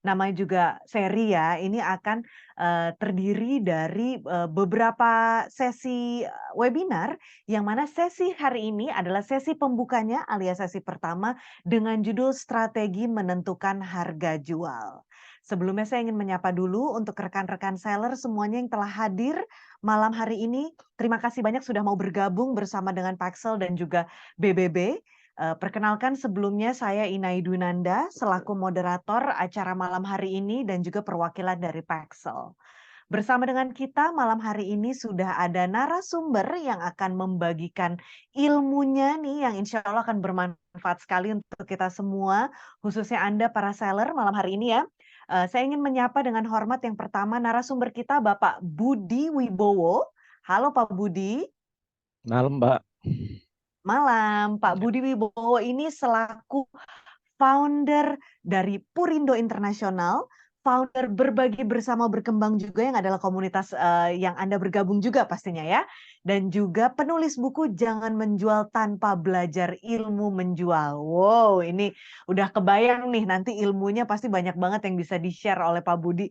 namanya juga seri ya, ini akan terdiri dari beberapa sesi webinar, yang mana sesi hari ini adalah sesi pembukanya alias sesi pertama dengan judul Strategi Menentukan Harga Jual. Sebelumnya saya ingin menyapa dulu untuk rekan-rekan seller semuanya yang telah hadir malam hari ini. Terima kasih banyak sudah mau bergabung bersama dengan Paxel dan juga BBB. Perkenalkan sebelumnya saya Inai Dwinanda selaku moderator acara malam hari ini dan juga perwakilan dari Paxel. Bersama dengan kita malam hari ini sudah ada narasumber yang akan membagikan ilmunya nih yang insya Allah akan bermanfaat sekali untuk kita semua, khususnya Anda para seller malam hari ini ya. Saya ingin menyapa dengan hormat yang pertama narasumber kita Bapak Budi Wibowo. Halo Pak Budi. Malam, Mbak. Malam, Pak Budi Wibowo ini selaku founder dari Purindo Internasional, founder Berbagi Bersama Berkembang juga yang adalah komunitas yang Anda bergabung juga pastinya ya. Dan juga penulis buku Jangan Menjual Tanpa Belajar Ilmu Menjual. Wow, ini udah kebayang nih nanti ilmunya pasti banyak banget yang bisa di-share oleh Pak Budi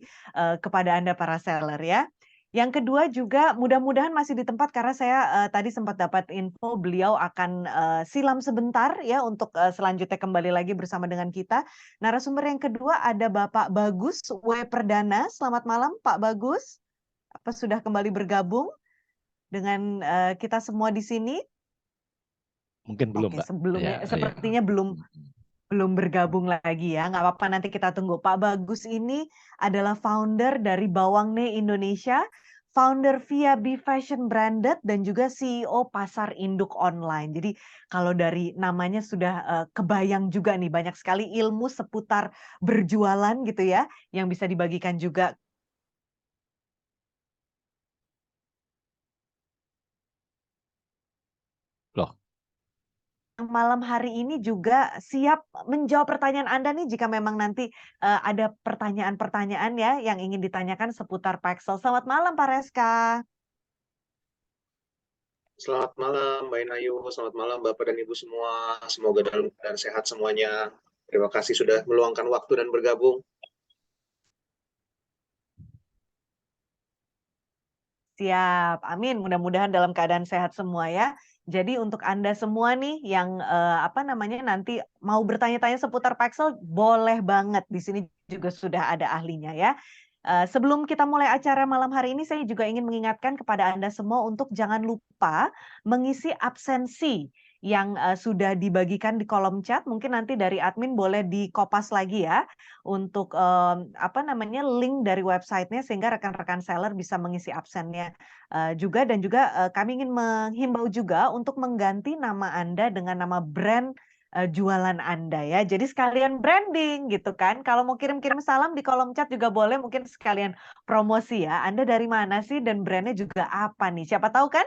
kepada Anda para seller ya. Yang kedua juga mudah-mudahan masih di tempat karena saya tadi sempat dapat info beliau akan silam sebentar ya untuk selanjutnya kembali lagi bersama dengan kita. Narasumber yang kedua ada Bapak Bagus W. Perdana. Selamat malam Pak Bagus. Apa sudah kembali bergabung dengan kita semua di sini? Mungkin belum, Oke, Mbak. sebelumnya Ya. sepertinya belum bergabung lagi ya, nggak apa-apa nanti kita tunggu. Pak Bagus ini adalah founder dari Bawangne Indonesia, founder via Be Fashion Branded, dan juga CEO Pasar Induk Online. Jadi kalau dari namanya sudah kebayang juga nih, banyak sekali ilmu seputar berjualan gitu ya, yang bisa dibagikan juga. Loh, Malam hari ini juga siap menjawab pertanyaan Anda nih jika memang nanti ada pertanyaan-pertanyaan ya yang ingin ditanyakan seputar Paxel. Selamat malam Pak Reska. Selamat malam Mbak Inayu, selamat malam Bapak dan Ibu semua. Semoga dalam keadaan sehat semuanya. Terima kasih sudah meluangkan waktu dan bergabung. Siap, amin. Mudah-mudahan dalam keadaan sehat semua ya. Jadi untuk Anda semua nih yang apa namanya nanti mau bertanya-tanya seputar Paxel, boleh banget. Di sini juga sudah ada ahlinya ya. Sebelum kita mulai acara malam hari ini, saya juga ingin mengingatkan kepada Anda semua untuk jangan lupa mengisi absensi yang sudah dibagikan di kolom chat. Mungkin nanti dari admin boleh dikopas lagi ya untuk apa namanya link dari websitenya sehingga rekan-rekan seller bisa mengisi absennya juga dan juga kami ingin menghimbau juga untuk mengganti nama Anda dengan nama brand jualan Anda ya. Jadi sekalian branding gitu kan. Kalau mau kirim-kirim salam di kolom chat juga boleh, mungkin sekalian promosi ya. Anda dari mana sih dan brandnya juga apa nih? Siapa tahu kan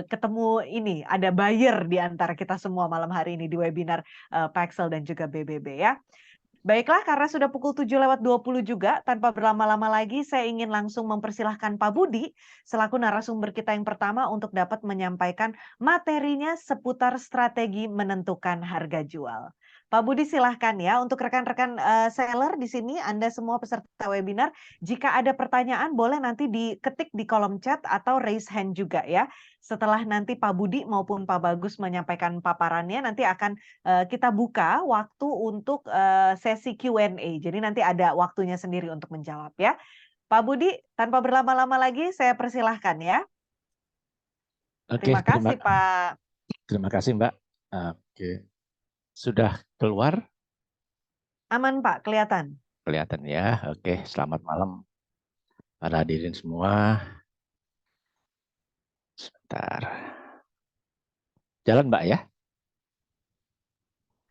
ketemu ini ada buyer di antara kita semua malam hari ini di webinar Paxel dan juga BBB ya. Baiklah, karena sudah pukul 7:20 juga, tanpa berlama-lama lagi, saya ingin langsung mempersilahkan Pak Budi, selaku narasumber kita yang pertama untuk dapat menyampaikan materinya seputar strategi menentukan harga jual. Pak Budi silahkan ya, untuk rekan-rekan seller di sini, Anda semua peserta webinar, jika ada pertanyaan boleh nanti diketik di kolom chat atau raise hand juga ya. Setelah nanti Pak Budi maupun Pak Bagus menyampaikan paparannya, nanti akan kita buka waktu untuk sesi Q&A. Jadi nanti ada waktunya sendiri untuk menjawab ya. Pak Budi, tanpa berlama-lama lagi saya persilahkan ya. oke, Terima kasih Pak. terima kasih, Mbak. Oke, sudah keluar? Aman Pak, kelihatan. Kelihatan ya. Oke, selamat malam para hadirin semua. Sebentar. Jalan, Mbak ya?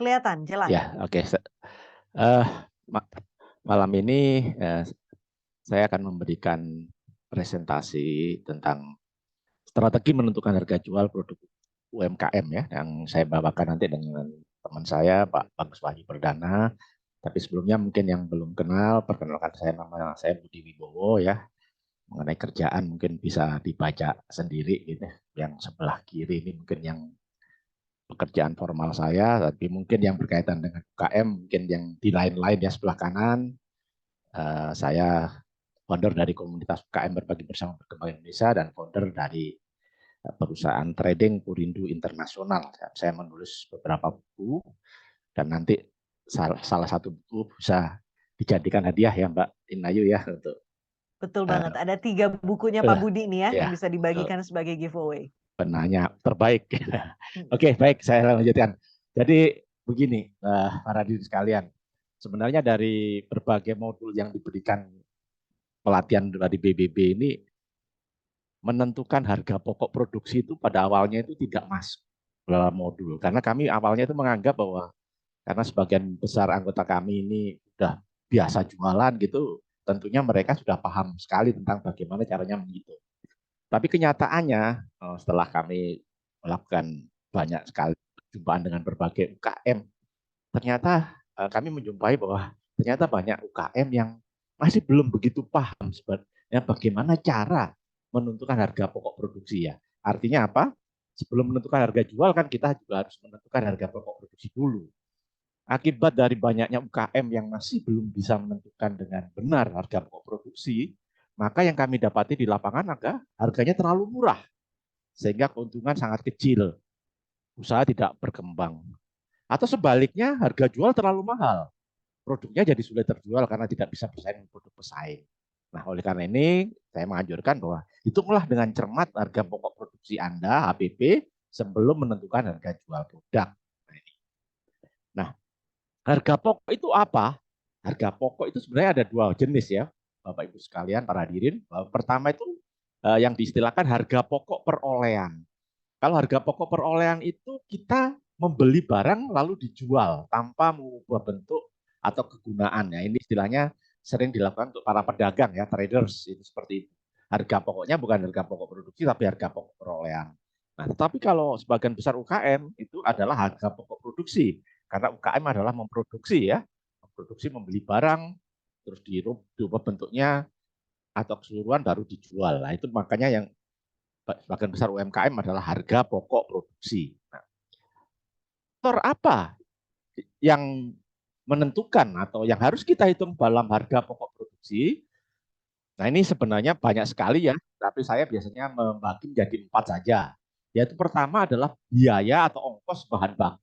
Kelihatan, jelas. Ya, oke. Malam ini saya akan memberikan presentasi tentang strategi menentukan harga jual produk UMKM ya, yang saya bawakan nanti dengan teman saya Pak Bagus Wahyu Perdana. Tapi sebelumnya mungkin yang belum kenal, perkenalkan saya, nama saya Budi Wibowo ya. Mengenai kerjaan mungkin bisa dibaca sendiri gitu. Yang sebelah kiri ini mungkin yang pekerjaan formal saya, tapi mungkin yang berkaitan dengan UKM, mungkin yang di lain-lain ya sebelah kanan. Saya founder dari komunitas UKM Berbagi Bersama Berkembang Indonesia dan founder dari perusahaan trading Purindo Internasional. Saya menulis beberapa buku dan nanti salah satu buku bisa dijadikan hadiah ya Mbak Inayu ya untuk Betul banget. Ada 3 bukunya Pak Budi nih ya ya yang bisa dibagikan sebagai giveaway. penanya terbaik. Oke, baik, saya lanjutkan. Jadi begini, para diri sekalian, sebenarnya dari berbagai modul yang diberikan pelatihan dari BBB ini, menentukan harga pokok produksi itu pada awalnya itu tidak masuk dalam modul. Karena kami awalnya itu menganggap bahwa karena sebagian besar anggota kami ini sudah biasa jualan gitu, tentunya mereka sudah paham sekali tentang bagaimana caranya menghitung. Tapi kenyataannya setelah kami melakukan banyak sekali perjumpaan dengan berbagai UKM, ternyata kami menjumpai bahwa ternyata banyak UKM yang masih belum begitu paham sebenarnya bagaimana cara menentukan harga pokok produksi ya. Artinya apa? Sebelum menentukan harga jual kan kita juga harus menentukan harga pokok produksi dulu. Akibat dari banyaknya UKM yang masih belum bisa menentukan dengan benar harga pokok produksi, maka yang kami dapati di lapangan harganya terlalu murah, sehingga keuntungan sangat kecil, usaha tidak berkembang. Atau sebaliknya, harga jual terlalu mahal, produknya jadi sulit terjual karena tidak bisa bersaing dengan produk pesaing. Nah, oleh karena ini, saya menganjurkan bahwa hitunglah dengan cermat harga pokok produksi Anda, HPP, sebelum menentukan harga jual produk. Nah, harga pokok itu apa? Harga pokok itu sebenarnya ada 2 jenis ya, Bapak Ibu sekalian, para hadirin. Pertama itu yang diistilahkan harga pokok perolehan. Kalau harga pokok perolehan itu kita membeli barang lalu dijual tanpa mengubah bentuk atau kegunaan. Ya, ini istilahnya sering dilakukan untuk para pedagang ya, traders itu seperti itu. Harga pokoknya bukan harga pokok produksi tapi harga pokok perolehan. Nah, tetapi kalau sebagian besar UKM itu adalah harga pokok produksi. Karena UKM adalah memproduksi ya, memproduksi membeli barang terus dirubah bentuknya atau keseluruhan baru dijual. Nah, itu makanya yang sebagian besar UMKM adalah harga pokok produksi. Nah, faktor apa yang menentukan atau yang harus kita hitung dalam harga pokok produksi? Nah, ini sebenarnya banyak sekali ya, tapi saya biasanya membagi menjadi 4 saja. Yaitu pertama adalah biaya atau ongkos bahan baku.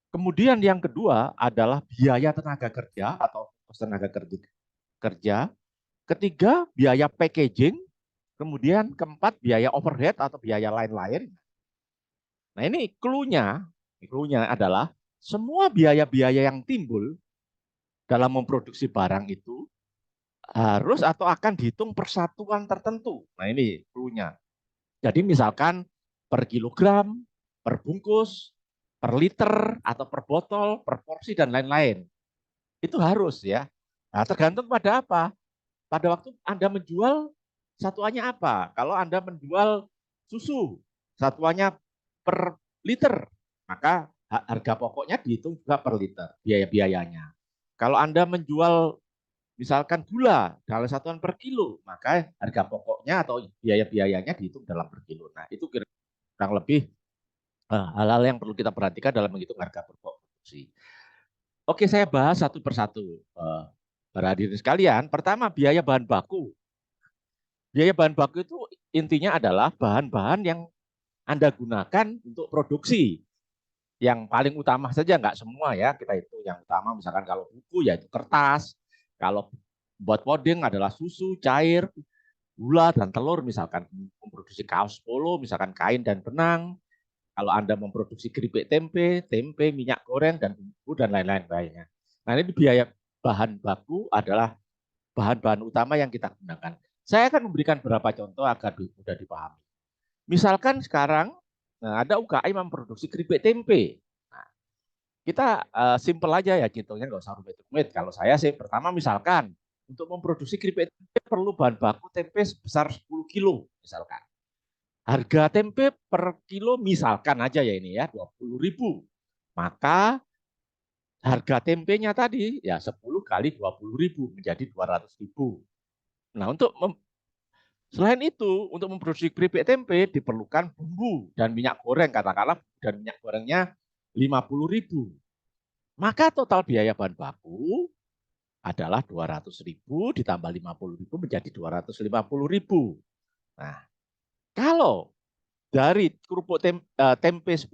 Kemudian yang kedua adalah biaya tenaga kerja atau ongkos tenaga kerja. Ketiga, biaya packaging. Kemudian keempat, biaya overhead atau biaya lain-lain. Nah, ini clue-nya adalah semua biaya-biaya yang timbul dalam memproduksi barang itu harus atau akan dihitung persatuan tertentu. Nah, ini clue-nya. Jadi misalkan per kilogram, per bungkus, per liter, atau per botol, per porsi, dan lain-lain. Itu harus ya. Nah, tergantung pada apa? Pada waktu Anda menjual, satuannya apa? Kalau Anda menjual susu, satuannya per liter, maka harga pokoknya dihitung juga per liter, biaya-biayanya. Kalau Anda menjual misalkan gula dalam satuan per kilo, maka harga pokoknya atau biaya-biayanya dihitung dalam per kilo. Nah, itu kurang lebih hal-hal yang perlu kita perhatikan dalam menghitung harga pokok produksi. Oke, saya bahas satu persatu. Para hadirin sekalian, pertama biaya bahan baku. Biaya bahan baku itu intinya adalah bahan-bahan yang Anda gunakan untuk produksi. Yang paling utama saja, nggak semua ya, kita itu yang utama misalkan kalau buku yaitu kertas, kalau buat coding adalah susu, cair, gula, dan telur misalkan memproduksi kaos polo, misalkan kain dan benang. Kalau Anda memproduksi keripik tempe, minyak goreng, dan bumbu, dan lain-lain lainnya. Nah, ini biaya bahan baku adalah bahan-bahan utama yang kita gunakan. Saya akan memberikan beberapa contoh agar mudah dipahami. Misalkan sekarang ada UKM memproduksi keripik tempe. Nah, kita simple aja ya hitungnya, nggak usah rumit-rumit. Kalau saya sih pertama misalkan untuk memproduksi keripik tempe perlu bahan baku tempe sebesar 10 kilo misalkan. Harga tempe per kilo misalkan aja ya ini ya 20.000. Maka harga tempenya tadi ya 10 kali 20.000 menjadi 200.000. Nah, selain itu, untuk memproduksi keripik tempe diperlukan bumbu dan minyak goreng, katakanlah dan minyak gorengnya 50.000. Maka total biaya bahan baku adalah 200.000 ditambah 50.000 menjadi 250.000. Nah, kalau dari kerupuk tempe 10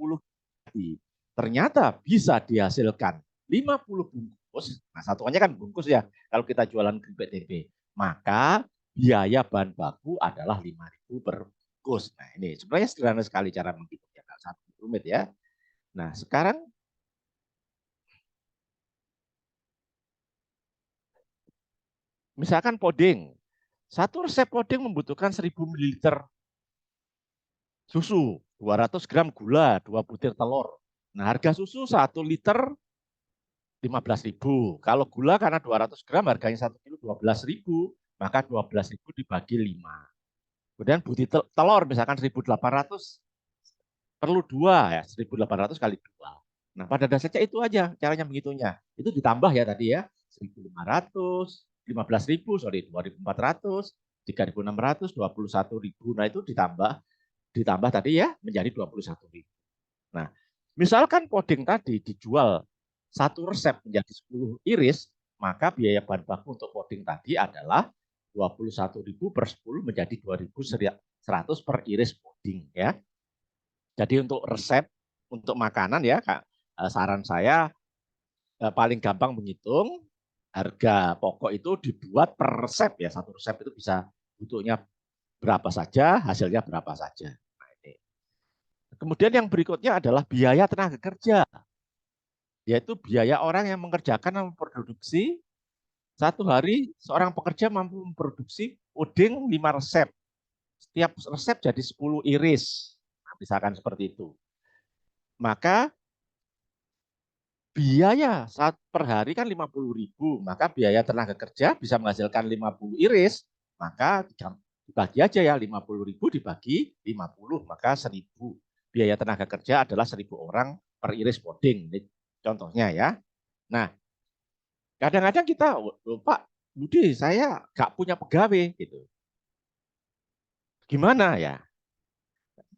tadi ternyata bisa dihasilkan 50 bungkus, nah satuannya kan bungkus ya, kalau kita jualan keripik tempe, maka biaya bahan baku adalah 5.000 per bungkus. Nah ini sebenarnya sederhana sekali cara menghitungnya, nggak sangat rumit ya. Nah sekarang misalkan puding, satu resep puding membutuhkan 1.000 ml susu, 200 gram gula, 2 butir telur. Nah harga susu 1 liter 15.000. Kalau gula karena 200 gram harganya 1 kilo 12.000, maka 12.000 dibagi 5. Kemudian butir telur misalkan 1.800 perlu 2 ya, 1.800 kali 2. Nah, pada dasarnya itu aja caranya menghitungnya. Itu ditambah ya tadi ya, 1.500, 15.000, sorry, 2.400, 3.600, 21.000. Nah, itu ditambah tadi ya menjadi 21.000. Nah, misalkan puding tadi dijual satu resep menjadi 10 iris, maka biaya bahan baku untuk puding tadi adalah 21.000 per 10 menjadi 2.100 per iris puding ya. Jadi untuk resep untuk makanan ya, Kak, saran saya paling gampang menghitung harga pokok itu dibuat per resep ya. Satu resep itu bisa butuhnya berapa saja, hasilnya berapa saja. Nah, ini. Kemudian yang berikutnya adalah biaya tenaga kerja, yaitu biaya orang yang mengerjakan dan memproduksi. Satu hari seorang pekerja mampu memproduksi puding 5 resep. Setiap resep jadi 10 iris. Nah, misalkan seperti itu. Maka biaya per hari kan 50.000, maka biaya tenaga kerja bisa menghasilkan 50 iris, maka dibagi aja ya 50.000 dibagi 50, maka 1.000. Biaya tenaga kerja adalah 1.000 orang per iris puding. Ini contohnya ya. Nah, kadang-kadang kita, Pak Budi, saya nggak punya pegawai gitu. Gimana ya?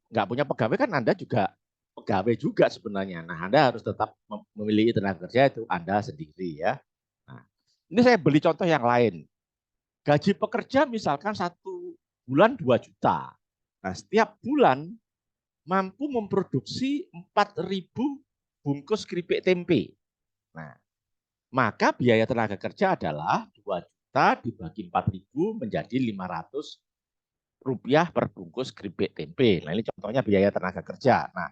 Nggak punya pegawai kan Anda juga pegawai juga sebenarnya. Nah, Anda harus tetap memilih tenaga kerja itu Anda sendiri ya. Nah, ini saya beli contoh yang lain. Gaji pekerja misalkan 1 bulan 2 juta. Nah, setiap bulan mampu memproduksi 4.000 bungkus keripik tempe. Nah, maka biaya tenaga kerja adalah 2 juta dibagi 4.000 menjadi 500 rupiah per bungkus keripik tempe. Nah, ini contohnya biaya tenaga kerja. Nah,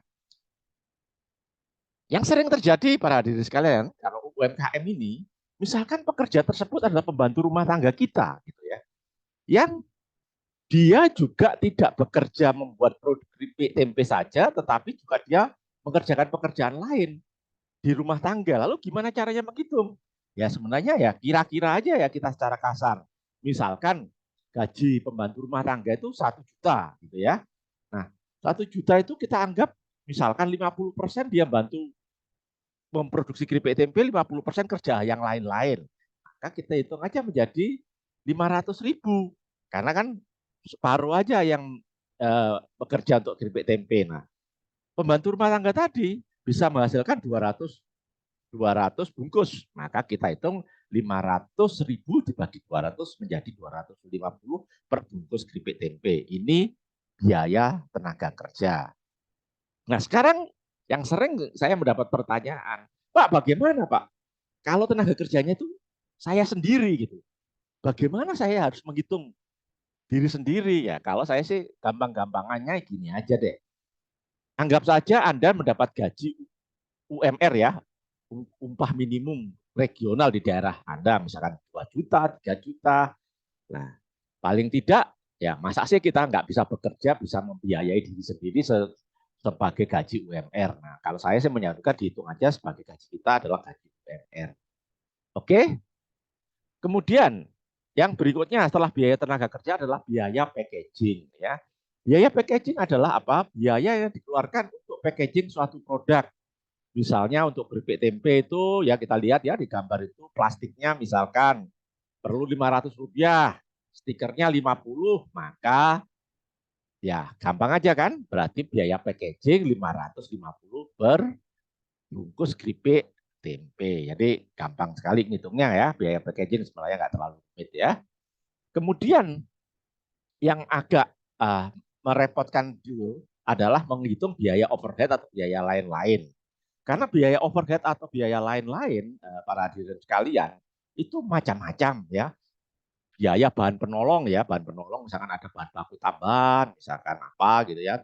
yang sering terjadi para hadirin sekalian, kalau UMKM ini, misalkan pekerja tersebut adalah pembantu rumah tangga kita, gitu ya, yang dia juga tidak bekerja membuat produk keripik tempe saja, tetapi juga dia mengerjakan pekerjaan lain di rumah tangga. Lalu gimana caranya menghitung? Ya sebenarnya ya kira-kira aja ya kita secara kasar. Misalkan gaji pembantu rumah tangga itu 1 juta, gitu ya. Nah, 1 juta itu kita anggap misalkan 50% dia bantu memproduksi keripik tempe, 50% kerja yang lain-lain. Maka kita hitung aja menjadi 500.000. Karena kan separuh aja yang bekerja untuk keripik tempe. Nah, pembantu rumah tangga tadi bisa menghasilkan 200 bungkus. Maka kita hitung 500.000 dibagi 200 menjadi 250 per bungkus keripik tempe. Ini biaya tenaga kerja. Nah, sekarang yang sering saya mendapat pertanyaan, Pak, bagaimana Pak? Kalau tenaga kerjanya itu saya sendiri gitu. Bagaimana saya harus menghitung diri sendiri ya? Kalau saya sih gampang-gampangannya gini aja deh. Anggap saja Anda mendapat gaji UMR ya, upah minimum regional di daerah Anda, misalkan 2 juta, 3 juta. Nah, paling tidak ya masa sih kita nggak bisa bekerja, bisa membiayai diri sendiri sebagai gaji UMR. Nah, kalau saya sih menyatukan dihitung aja sebagai gaji kita adalah gaji UMR. Oke? Kemudian yang berikutnya setelah biaya tenaga kerja adalah biaya packaging ya. Biaya packaging adalah apa? Biaya yang dikeluarkan untuk packaging suatu produk. Misalnya untuk keripik tempe itu ya kita lihat ya di gambar itu plastiknya misalkan perlu 500 rupiah, stikernya 50, maka ya gampang aja kan? Berarti biaya packaging 550 per bungkus keripik tempe. Jadi gampang sekali ngitungnya ya, biaya packaging sebenarnya nggak terlalu rumit ya. Kemudian yang agak merepotkan dulu adalah menghitung biaya overhead atau biaya lain-lain. Karena biaya overhead atau biaya lain-lain, para hadirin sekalian, itu macam-macam ya. Biaya bahan penolong ya, bahan penolong misalkan ada bahan baku tambahan, misalkan apa gitu ya,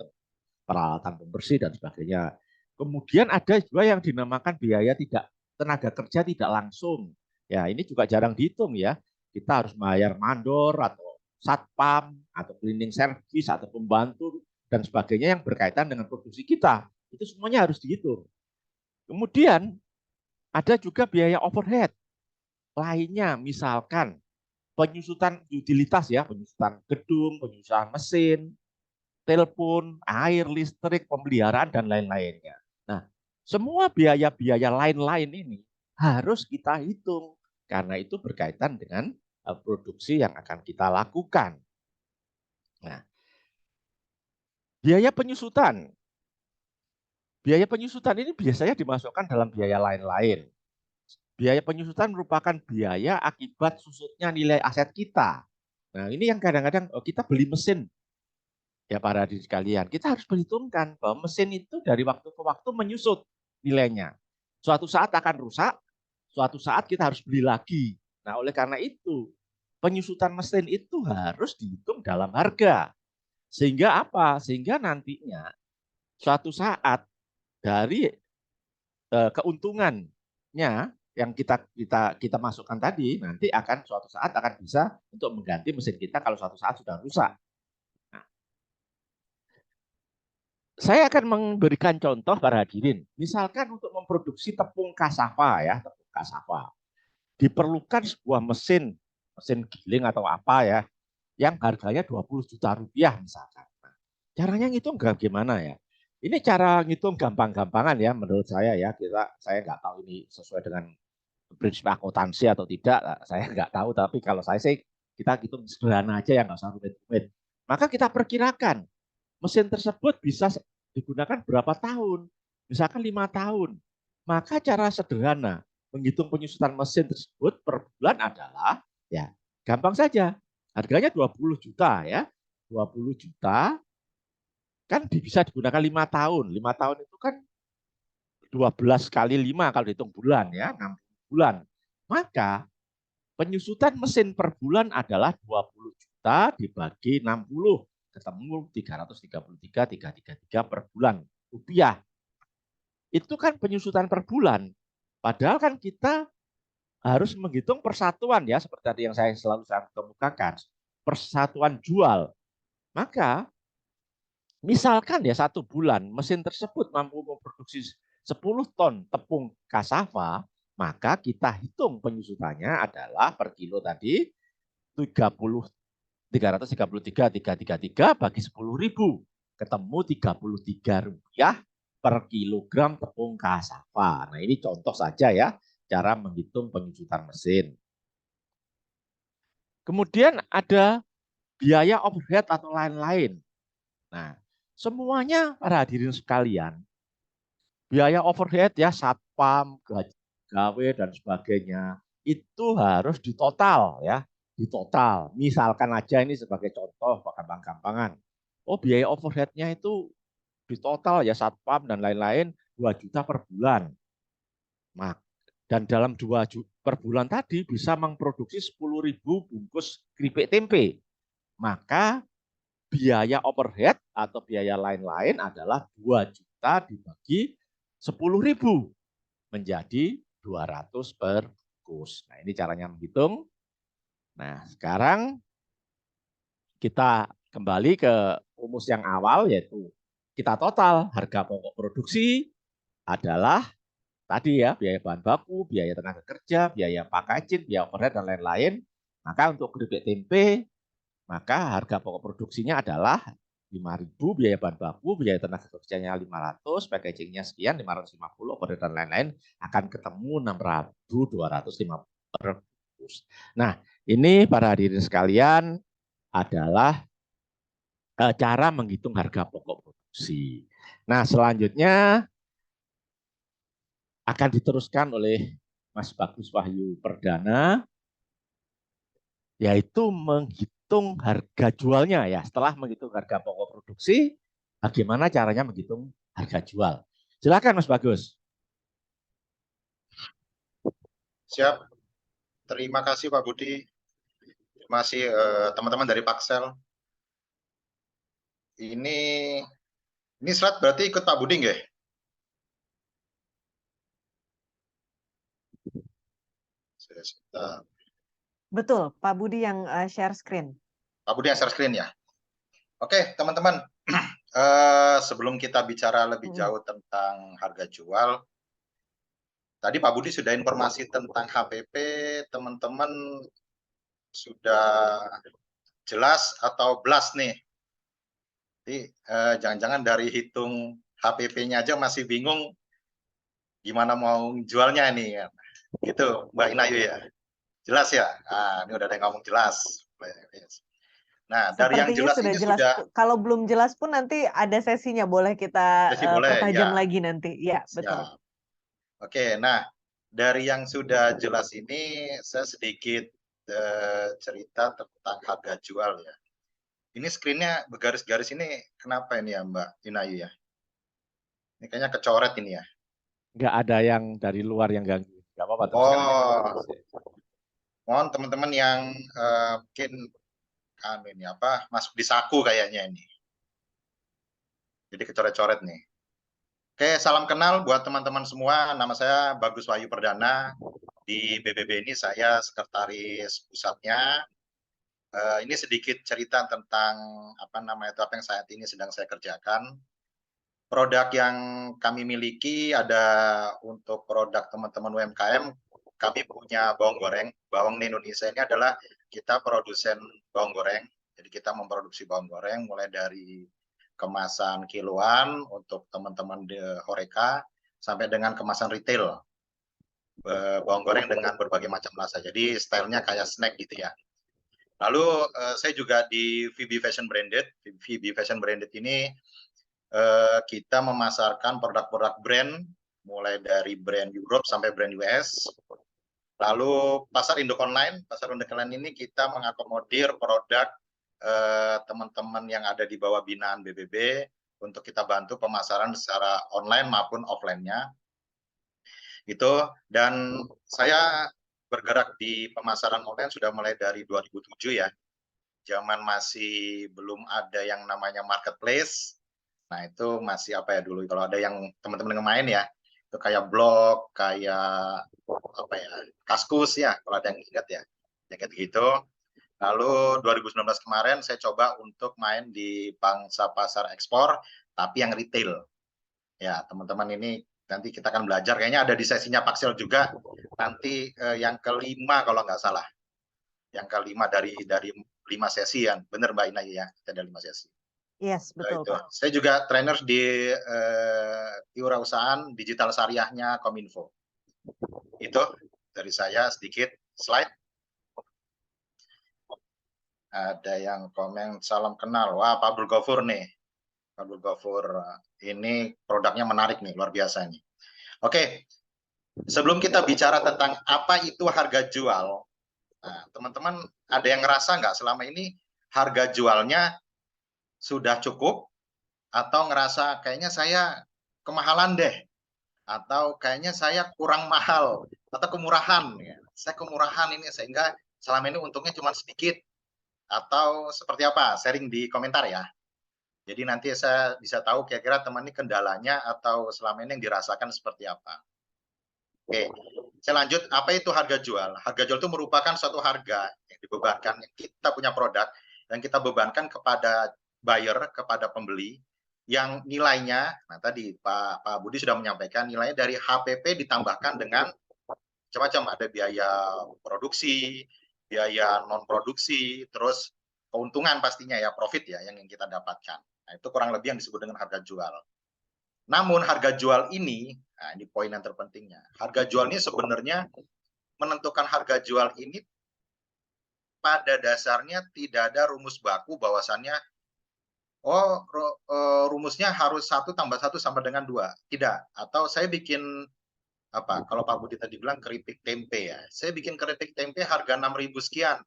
peralatan pembersih dan sebagainya. Kemudian ada juga yang dinamakan biaya tidak tenaga kerja tidak langsung. Ya, ini juga jarang dihitung ya. Kita harus bayar mandor atau satpam atau cleaning service atau pembantu dan sebagainya yang berkaitan dengan produksi kita. Itu semuanya harus dihitung. Kemudian ada juga biaya overhead lainnya, misalkan penyusutan utilitas ya, penyusutan gedung, penyusutan mesin, telepon, air, listrik, pemeliharaan, dan lain-lainnya. Nah, semua biaya-biaya lain-lain ini harus kita hitung, karena itu berkaitan dengan produksi yang akan kita lakukan. Nah, biaya penyusutan. Biaya penyusutan ini biasanya dimasukkan dalam biaya lain-lain. Biaya penyusutan merupakan biaya akibat susutnya nilai aset kita. Nah, ini yang kadang-kadang kita beli mesin. Ya para hadirin sekalian, kita harus perhitungkan bahwa mesin itu dari waktu ke waktu menyusut nilainya. Suatu saat akan rusak, suatu saat kita harus beli lagi. Nah, oleh karena itu, penyusutan mesin itu harus dihitung dalam harga. Sehingga apa? Sehingga nantinya suatu saat dari keuntungannya yang kita masukkan tadi nanti akan suatu saat akan bisa untuk mengganti mesin kita kalau suatu saat sudah rusak. Nah, saya akan memberikan contoh para hadirin. Misalkan untuk memproduksi tepung kasava ya, tepung kasava diperlukan sebuah mesin giling atau apa ya, yang harganya 20 juta rupiah misalkan. Nah, caranya ngitung gimana ya? Ini cara ngitung gampang-gampangan ya menurut saya ya. Saya nggak tahu ini sesuai dengan prinsip akuntansi atau tidak, saya nggak tahu. Tapi kalau saya sih kita hitung sederhana aja yang nggak usah rumit-rumit. Maka kita perkirakan mesin tersebut bisa digunakan berapa tahun? Misalkan 5 tahun. Maka cara sederhana menghitung penyusutan mesin tersebut per bulan adalah ya gampang saja. Harganya 20 juta ya. 20 juta kan bisa digunakan 5 tahun. 5 tahun itu kan 12 kali 5 kalau dihitung bulan ya, 60 bulan. Maka penyusutan mesin per bulan adalah 20 juta dibagi 60. Ketemu 333,333 per bulan rupiah. Itu kan penyusutan per bulan. Padahal kan kita harus menghitung persatuan ya, seperti tadi yang saya selalu kemukakan. Persatuan jual. Maka misalkan ya 1 bulan mesin tersebut mampu memproduksi 10 ton tepung kasava, maka kita hitung penyusutannya adalah per kilo tadi 333,333 bagi 10.000. Ketemu 33 rupiah per kilogram tepung kasava. Nah, ini contoh saja ya cara menghitung penyusutan mesin. Kemudian ada biaya overhead atau lain-lain. Nah, semuanya para hadirin sekalian, biaya overhead ya, satpam, gaji gawe dan sebagainya, itu harus ditotal ya, ditotal. Misalkan aja ini sebagai contoh gampang-gampangan. Oh, biaya overheadnya itu ditotal ya satpam dan lain-lain 2 juta per bulan. Dan dalam 2 juta per bulan tadi bisa memproduksi 10.000 bungkus keripik tempe. Maka biaya overhead atau biaya lain-lain adalah 2 juta dibagi 10.000 menjadi 200 per bungkus. Nah, ini caranya menghitung. Nah, sekarang kita kembali ke rumus yang awal, yaitu kita total harga pokok produksi adalah tadi ya, biaya bahan baku, biaya tenaga kerja, biaya packaging, biaya overhead, dan lain-lain. Maka untuk keripik tempe, maka harga pokok produksinya adalah 5.000, biaya bahan baku, biaya tenaga kerjanya 500, packagingnya sekian, 550, overhead dan lain-lain, akan ketemu 6.250 per bungkus. Nah, ini para hadirin sekalian adalah cara menghitung harga pokok produksi. Nah, selanjutnya akan diteruskan oleh Mas Bagus Wahyu Perdana, yaitu menghitung harga jualnya ya. Setelah menghitung harga pokok produksi, bagaimana caranya menghitung harga jual. Silakan Mas Bagus. Siap. Terima kasih Pak Budi. Terima kasih teman-teman dari Paxel. Ini slide berarti ikut Pak Budi nggak? Betul, Pak Budi yang share screen. Pak Budi yang share screen ya. Oke, teman-teman. Sebelum kita bicara lebih jauh tentang harga jual, tadi Pak Budi sudah informasi tentang HPP, teman-teman sudah jelas atau blast nih. Jadi jangan-jangan dari hitung HPP-nya aja masih bingung gimana mau jualnya nih. Gitu, Mbak Inayu ya. Jelas ya? Nah, ini udah ada yang ngomong jelas. Nah, dari yang jelas sudah ini jelas. sudah. Kalau belum jelas pun nanti ada sesinya, boleh kita pertajam lagi nanti. Ya, betul. Oke, nah dari yang sudah jelas ini saya sedikit cerita tentang harga jual ya. Ini screen-nya bergaris-garis ini kenapa ini ya Mbak Inayu ya? Ini kayaknya kecoret ini ya. Nggak ada yang dari luar yang ganggu. Nggak apa-apa. Mohon teman-teman yang mungkin ini apa masuk di saku kayaknya ini. Jadi kecoret-coret nih. Oke, salam kenal buat teman-teman semua. Nama saya Bagus Wahyu Perdana. Di BBB ini saya sekretaris pusatnya. Ini sedikit cerita tentang apa yang saat ini sedang saya kerjakan. Produk yang kami miliki ada untuk produk teman-teman UMKM. Kami punya bawang goreng. Bawang di Indonesia ini adalah kita produsen bawang goreng. Jadi kita memproduksi bawang goreng mulai dari kemasan kiloan untuk teman-teman di Horeca sampai dengan kemasan retail. Bawang goreng dengan berbagai macam rasa. Jadi stylenya kayak snack gitu ya. Lalu saya juga di VB Fashion Branded. VB Fashion Branded ini kita memasarkan produk-produk brand mulai dari brand Europe sampai brand US. Lalu pasar induk online ini kita mengakomodir produk teman-teman yang ada di bawah binaan BBB untuk kita bantu pemasaran secara online maupun offline-nya. Itu, dan saya bergerak di pemasaran online sudah mulai dari 2007 ya. Zaman masih belum ada yang namanya marketplace. Nah, itu masih apa ya dulu, kalau ada yang teman-teman yang main ya, itu kayak blog, kayak apa ya, Kaskus ya, kalau ada yang ingat ya. Kayak gitu. Lalu 2019 kemarin saya coba untuk main di pangsa pasar ekspor, tapi yang retail. Ya, teman-teman ini nanti kita akan belajar. Kayaknya ada di sesinya Paxel juga. Nanti yang kelima kalau nggak salah. Yang kelima dari 5 sesi ya. Benar Mbak Ina ya, ada 5 sesi. Yes, betul Pak. Saya juga trainer di kewirausahaan digital syariahnya Kominfo. Itu dari saya sedikit slide. Ada yang komen salam kenal. Wah, Pak Abdul Ghafur nih. Pak Abdul Ghafur ini produknya menarik nih, luar biasa nih. Oke, sebelum kita bicara tentang apa itu harga jual, teman-teman ada yang ngerasa nggak selama ini harga jualnya sudah cukup atau ngerasa kayaknya saya kemahalan deh, atau kayaknya saya kurang mahal atau kemurahan ya. Saya kemurahan ini sehingga selama ini untungnya cuma sedikit. Atau seperti apa? Sharing di komentar ya. Jadi nanti saya bisa tahu kira-kira teman ini kendalanya atau selama ini yang dirasakan seperti apa. Oke, saya lanjut. Apa itu harga jual? Harga jual itu merupakan suatu harga yang dibebankan. Kita punya produk yang kita bebankan kepada buyer, kepada pembeli, yang nilainya, nah tadi Pak Budi sudah menyampaikan, nilainya dari HPP ditambahkan dengan macam-macam. Ada biaya produksi, biaya non produksi, terus keuntungan pastinya ya, profit ya yang kita dapatkan. Nah, itu kurang lebih yang disebut dengan harga jual. Namun harga jual ini, nah ini poin yang terpentingnya. Harga jual ini sebenarnya menentukan harga jual ini pada dasarnya tidak ada rumus baku bahwasannya rumusnya harus 1 tambah 1 sama dengan 2. Tidak. Atau saya bikin apa? Kalau Pak Budi tadi bilang keripik tempe ya. Saya bikin keripik tempe harga 6.000 sekian.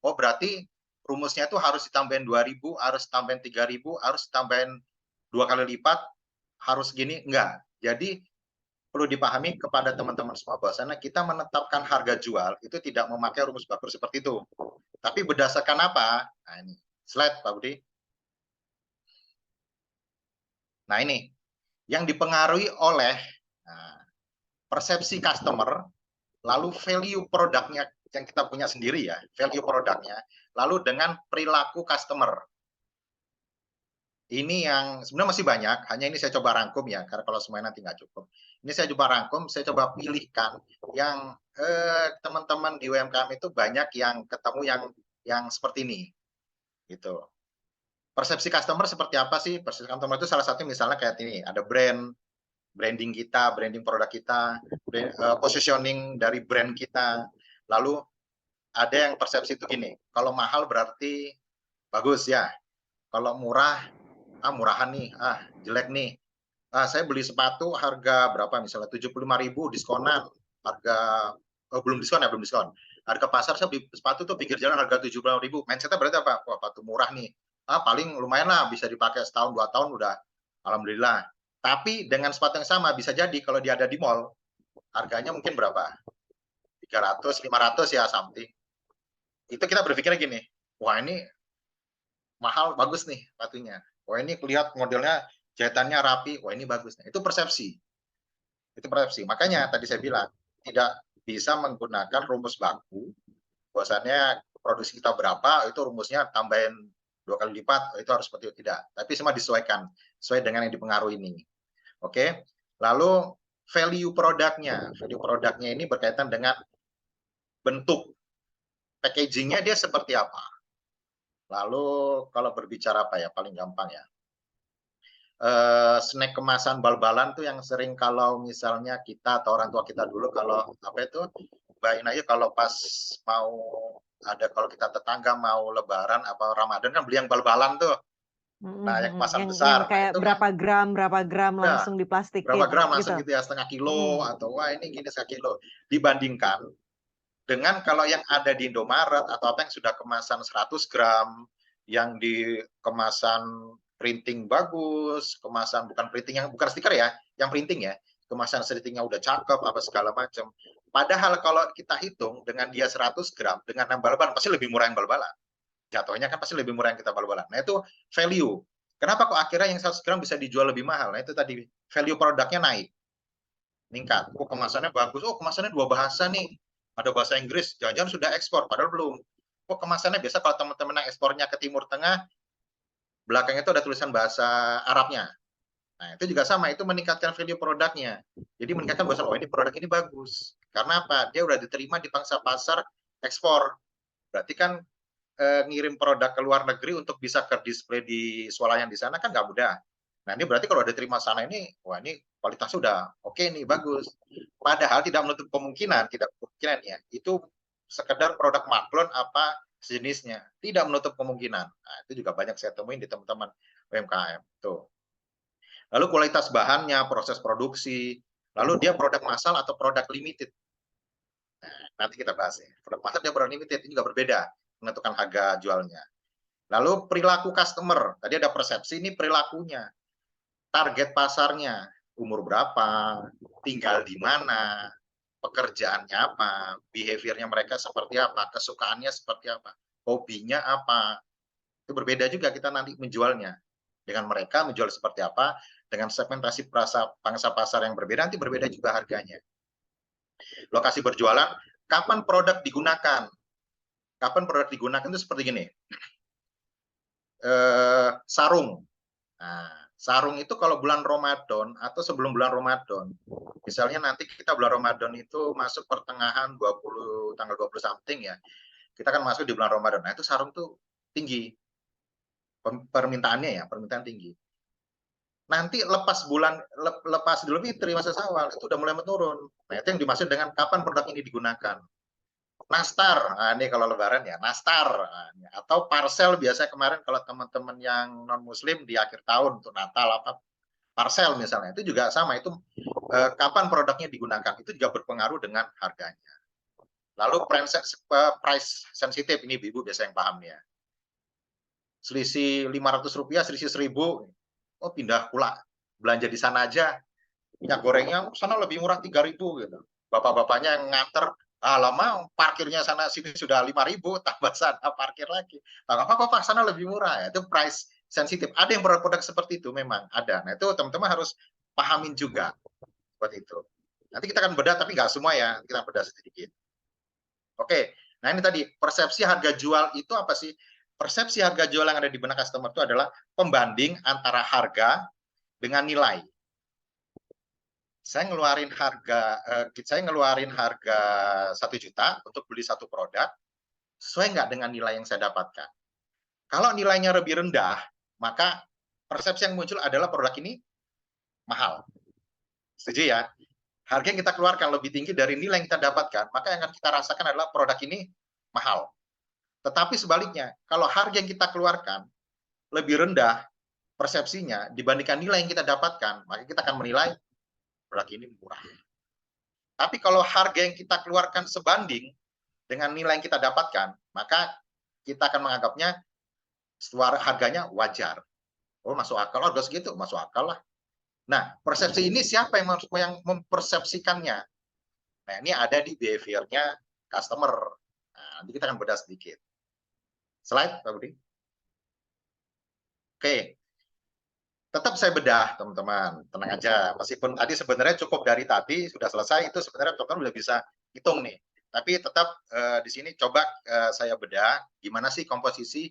Oh, berarti rumusnya itu harus ditambahin 2.000, harus tambahin 3.000, harus tambahin 2 kali lipat, harus gini, enggak. Jadi perlu dipahami kepada teman-teman semua bahwasanya kita menetapkan harga jual itu tidak memakai rumus baku seperti itu. Tapi berdasarkan apa? Nah, ini slide Pak Budi. Nah, ini yang dipengaruhi oleh persepsi customer, lalu value produknya yang kita punya sendiri ya, value produknya, lalu dengan perilaku customer. Ini yang sebenarnya masih banyak, hanya ini saya coba rangkum ya, karena kalau semuanya nanti nggak cukup. Ini saya coba rangkum, saya coba pilihkan yang teman-teman di UMKM itu banyak yang ketemu yang seperti ini, gitu. Persepsi customer seperti apa sih? Persepsi customer itu salah satu misalnya kayak ini, ada branding kita, branding produk kita, positioning dari brand kita. Lalu ada yang persepsi itu gini, kalau mahal berarti bagus ya, kalau murah, murahan nih, jelek nih. Saya beli sepatu harga berapa misalnya 75.000 diskonan, harga belum diskon ya, belum diskon. Harga pasar saya beli sepatu tuh pinggir jalan harga 75.000. Mindsetnya berarti apa? Wah, sepatu murah nih. Paling lumayan lah, bisa dipakai setahun 2 tahun udah alhamdulillah. Tapi dengan sepatu yang sama bisa jadi kalau dia ada di mall, harganya mungkin berapa? 300, 500 ya something. Itu kita berpikirnya gini, wah ini mahal, bagus nih sepatunya. Wah ini lihat modelnya, jahitannya rapi, wah ini bagus. Itu persepsi. Itu persepsi. Makanya tadi saya bilang, tidak bisa menggunakan rumus baku, bahwasannya produksi kita berapa, itu rumusnya tambahin 2 kali lipat, itu harus seperti itu, tidak. Tapi semua disesuaikan, sesuai dengan yang dipengaruhi ini. Oke, lalu value produknya. Value produknya ini berkaitan dengan bentuk, packagingnya dia seperti apa. Lalu kalau berbicara apa ya, paling gampang ya, snack kemasan bal-balan tuh yang sering kalau misalnya kita atau orang tua kita dulu kalau apa itu Mbak Inayu kalau pas mau ada kalau kita tetangga mau Lebaran apa Ramadan kan beli yang bal-balan tuh. Nah, yang kemasan besar. Yang kayak itu berapa gram nah, langsung diplastikin berapa gram langsung gitu. gitu ya, setengah kilo atau wah ini gini 1 kilo. Dibandingkan dengan kalau yang ada di Indomaret atau apa yang sudah kemasan 100 gram, yang di kemasan printing bagus, kemasan bukan printing yang bukan stiker ya, yang printing ya, kemasan printingnya udah cakep apa segala macam. Padahal kalau kita hitung dengan dia 100 gram dengan yang bal-balan pasti lebih murah yang bal-balan. Jatuhnya kan pasti lebih murah yang kita bal-balan. Nah itu value. Kenapa kok akhirnya yang 100 gram bisa dijual lebih mahal? Nah itu tadi value produknya naik, meningkat. Oh kemasannya bagus, oh kemasannya 2 bahasa nih. Ada bahasa Inggris, jangan-jangan sudah ekspor, padahal belum. Kok kemasannya biasa kalau teman-teman yang ekspornya ke Timur Tengah, belakangnya itu ada tulisan bahasa Arabnya. Nah, itu juga sama, itu meningkatkan value produknya. Jadi meningkatkan bahasa, oh ini produk ini bagus. Karena apa? Dia udah diterima di pangsa pasar ekspor. Berarti kan ngirim produk ke luar negeri untuk bisa ke display di swalayan di sana kan nggak mudah. Nah, ini berarti kalau udah terima sana ini, wah ini kualitasnya udah oke nih, bagus. Padahal tidak menutup kemungkinan, ya, itu sekedar produk maklon apa sejenisnya, tidak menutup kemungkinan. Nah, itu juga banyak saya temuin di teman-teman UMKM. Tuh. Lalu kualitas bahannya, proses produksi, lalu dia produk massal atau produk limited. Nah, nanti kita bahas ya. Produk massal dia produk limited ini juga berbeda menentukan harga jualnya. Lalu perilaku customer, tadi ada persepsi, ini perilakunya. Target pasarnya, umur berapa, tinggal di mana, pekerjaannya apa, behaviornya mereka seperti apa, kesukaannya seperti apa, hobinya apa. Itu berbeda juga kita nanti menjualnya. Dengan mereka menjual seperti apa, dengan segmentasi pangsa pasar yang berbeda, nanti berbeda juga harganya. Lokasi berjualan, kapan produk digunakan? Kapan produk digunakan itu seperti gini. Sarung. Nah, sarung itu kalau bulan Ramadan atau sebelum bulan Ramadan, misalnya nanti kita bulan Ramadan itu masuk pertengahan tanggal 20 something ya, kita kan masuk di bulan Ramadan. Nah itu sarung tuh tinggi, permintaannya ya, permintaan tinggi. Nanti lepas Idul Fitri masa Syawal itu udah mulai menurun. Nah itu yang dimaksud dengan kapan produk ini digunakan. Nastar, nah ini kalau Lebaran ya, nastar, atau parcel biasa kemarin kalau teman-teman yang non Muslim di akhir tahun untuk Natal apa parcel misalnya itu juga sama, itu kapan produknya digunakan itu juga berpengaruh dengan harganya. Lalu price sensitif, ini ibu biasa yang paham ya. Selisih Rp500, selisih Rp1.000, oh pindah pula belanja di sana aja. Minyak gorengnya sana lebih murah 3.000 gitu. Bapak-bapaknya yang nganter, lama parkirnya sana sini sudah 5.000, tambah sana parkir lagi. Nah, apa sana lebih murah ya. Itu price sensitif. Ada yang produk-produk seperti itu memang ada. Nah, itu teman-teman harus pahamin juga seperti itu. Nanti kita akan bedah, tapi nggak semua ya, kita bedah sedikit. Oke, nah ini tadi persepsi harga jual itu apa sih? Persepsi harga jual yang ada di benak customer itu adalah pembanding antara harga dengan nilai. Saya ngeluarin harga 1 juta untuk beli satu produk, sesuai nggak dengan nilai yang saya dapatkan? Kalau nilainya lebih rendah, maka persepsi yang muncul adalah produk ini mahal. Setuju ya? Harga yang kita keluarkan lebih tinggi dari nilai yang kita dapatkan, maka yang akan kita rasakan adalah produk ini mahal. Tetapi sebaliknya, kalau harga yang kita keluarkan lebih rendah persepsinya dibandingkan nilai yang kita dapatkan, maka kita akan menilai produk ini murah. Tapi kalau harga yang kita keluarkan sebanding dengan nilai yang kita dapatkan, maka kita akan menganggapnya harganya wajar. Oh, masuk akal, harga segitu, masuk akal lah. Nah, persepsi ini siapa yang mempersepsikannya? Nah, ini ada di behavior-nya customer. Nah, nanti kita akan bedah sedikit. Slide, Pak Budi. Oke. Tetap saya bedah, teman-teman. Tenang aja. Meskipun tadi sebenarnya cukup dari tadi, sudah selesai, itu sebenarnya teman-teman udah bisa hitung nih. Tapi tetap di sini coba saya bedah, gimana sih komposisi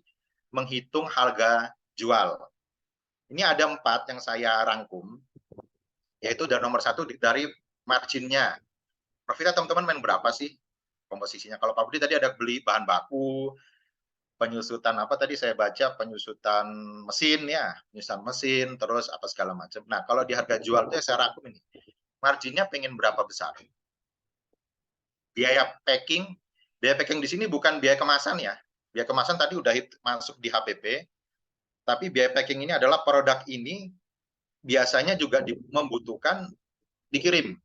menghitung harga jual. Ini ada 4 yang saya rangkum, yaitu dari nomor 1 dari marginnya. Profitnya teman-teman main berapa sih komposisinya? Kalau Pak Budi tadi ada beli bahan baku, penyusutan apa tadi saya baca, penyusutan mesin ya, penyusutan mesin, terus apa segala macam. Nah, kalau di harga jual itu saya rangkum ini, marginnya pengen berapa besar? Biaya packing di sini bukan biaya kemasan ya. Biaya kemasan tadi udah masuk di HPP, tapi biaya packing ini adalah produk ini biasanya juga membutuhkan dikirim.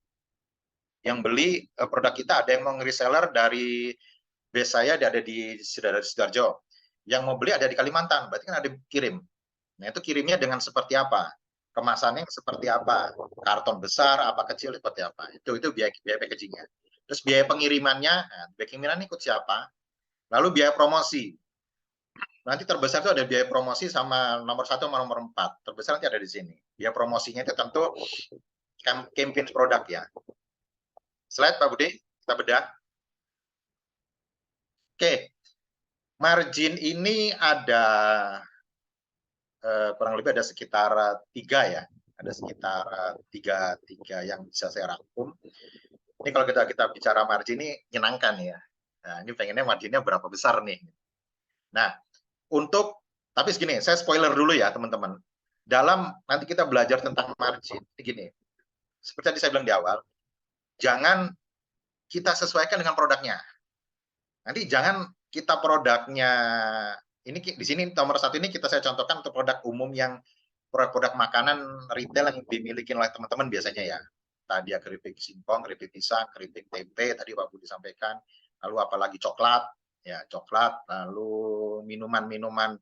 Yang beli produk kita ada yang mau reseller dari base saya ada di Sidoarjo. Yang mau beli ada di Kalimantan, berarti kan ada kirim. Nah, itu kirimnya dengan seperti apa? Kemasannya seperti apa? Karton besar, apa kecil, seperti apa? Itu biaya packagingnya. Terus biaya pengirimannya, biaya pengiriman ikut siapa? Lalu biaya promosi. Nanti terbesar itu ada biaya promosi sama nomor 1 sama nomor 4. Terbesar nanti ada di sini. Biaya promosinya itu tentu campaign produk ya. Slide Pak Budi, kita bedah. Oke, margin ini ada kurang lebih ada sekitar 3 ya. Ada sekitar 3 yang bisa saya rangkum. Ini kalau kita bicara margin ini menyenangkan ya. Nah, ini pengennya marginnya berapa besar nih. Nah, tapi segini, saya spoiler dulu ya teman-teman. Dalam nanti kita belajar tentang margin, ini gini. Seperti tadi saya bilang di awal, jangan kita sesuaikan dengan produknya. Nanti jangan kita produknya, ini di sini nomor 1 ini saya contohkan untuk produk umum yang produk makanan retail yang dimiliki oleh teman-teman biasanya ya. Tadi ya keripik singkong, keripik pisang, keripik tempe, tadi Pak Budi sampaikan. Lalu apalagi coklat, ya coklat, lalu minuman-minuman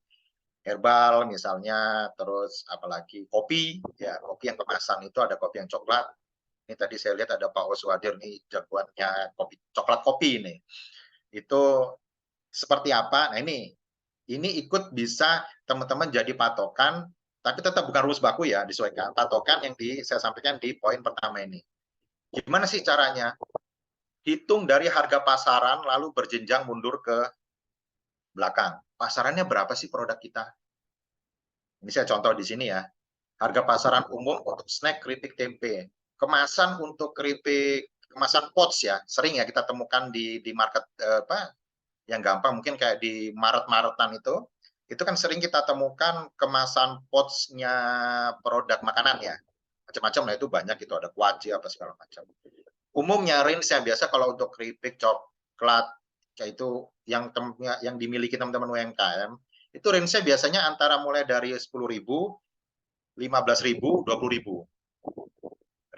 herbal misalnya, terus apalagi kopi, ya kopi yang kemasan itu ada kopi yang coklat. Ini tadi saya lihat ada Pak Oswadir nih jagoannya kopi, coklat kopi ini. Itu seperti apa? Nah ini ikut bisa teman-teman jadi patokan, tapi tetap bukan rumus baku ya, disesuaikan. Patokan yang saya sampaikan di poin pertama ini. Gimana sih caranya? Hitung dari harga pasaran lalu berjenjang mundur ke belakang. Pasarannya berapa sih produk kita? Ini saya contoh di sini ya. Harga pasaran umum untuk snack keripik tempe. Kemasan untuk keripik, kemasan pots ya, sering ya kita temukan di market yang gampang mungkin kayak di Maret-Maretan itu kan sering kita temukan kemasan pots-nya produk makanan ya. Macam-macam lah itu banyak, itu ada kuaci apa segala macam. Umumnya range-nya biasa kalau untuk keripik coklat kayak itu yang dimiliki teman-teman UMKM, itu range-nya biasanya antara mulai dari 10.000, 15.000, 20.000.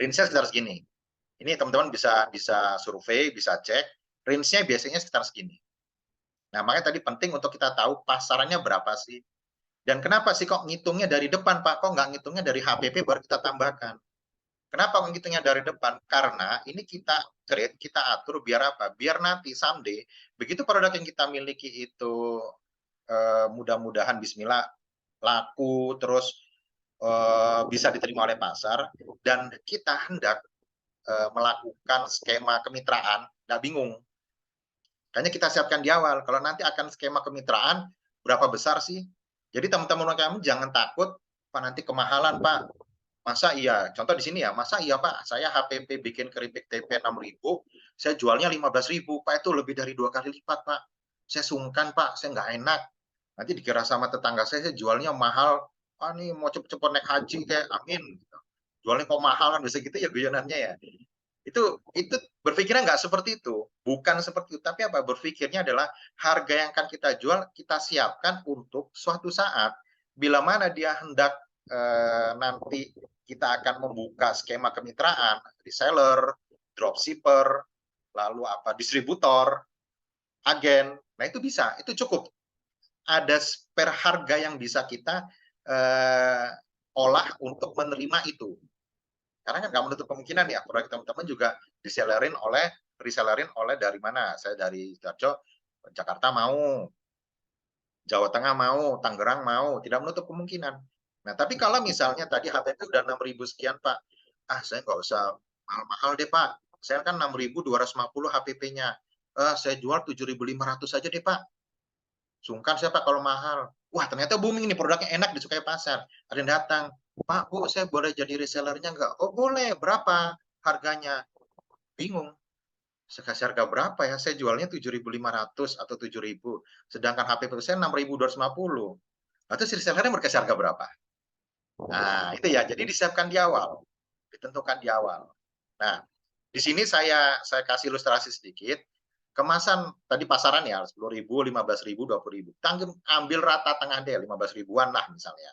range-nya sekitar segini. Ini teman-teman bisa survei, bisa cek, range-nya biasanya sekitar segini. Nah, makanya tadi penting untuk kita tahu pasarannya berapa sih. Dan kenapa sih kok ngitungnya dari depan, Pak? Kok nggak ngitungnya dari HPP baru kita tambahkan? Kenapa ngitungnya dari depan? Karena ini kita create, kita atur biar apa? Biar nanti someday, begitu produk yang kita miliki itu mudah-mudahan bismillah laku, terus bisa diterima oleh pasar, dan kita hendak melakukan skema kemitraan, nggak bingung. Kayaknya kita siapkan di awal. Kalau nanti akan skema kemitraan, berapa besar sih? Jadi teman-teman kami jangan takut, Pak nanti kemahalan Pak. Masa iya? Contoh di sini ya, masa iya Pak? Saya HPP bikin keripik tempe 6.000, saya jualnya 15.000. Pak itu lebih dari 2 kali lipat Pak. Saya sungkan Pak, saya nggak enak. Nanti dikira sama tetangga saya jualnya mahal. Ah nih mau cepet-cepet naik haji kayak amin. Jualnya kok mahal kan bisa gitu ya guyonannya ya. Itu berpikirnya nggak seperti itu, bukan seperti itu, tapi apa, berpikirnya adalah harga yang akan kita jual kita siapkan untuk suatu saat bila mana dia hendak nanti kita akan membuka skema kemitraan, reseller, dropshipper, lalu apa, distributor, agen. Nah itu bisa, itu cukup ada spare harga yang bisa kita olah untuk menerima itu. Karena kan nggak menutup kemungkinan ya, produk teman-teman juga resellerin oleh dari mana? Saya dari Sidoarjo, Jakarta mau, Jawa Tengah mau, Tangerang mau, tidak menutup kemungkinan. Nah, tapi kalau misalnya tadi HPP udah 6.000 sekian, Pak, saya nggak usah mahal-mahal deh, Pak. Saya kan 6.250 HPP-nya. Saya jual 7.500 aja deh, Pak. Sungkan saya, Pak, kalau mahal. Wah, ternyata booming nih, produknya enak, disukai pasar. Ada yang datang, Pak, Bu, saya boleh jadi resellernya nggak? Oh, boleh. Berapa harganya? Bingung. Saya kasih harga berapa ya? Saya jualnya 7.500 atau 7.000. Sedangkan HPP saya 6.250. Atau si resellernya berkasih harga berapa? Nah, itu ya. Jadi disiapkan di awal. Ditentukan di awal. Nah, di sini saya kasih ilustrasi sedikit. Kemasan tadi pasaran ya 10.000, 15.000, 20.000. Ambil rata tengah deh 15 ribuan lah misalnya.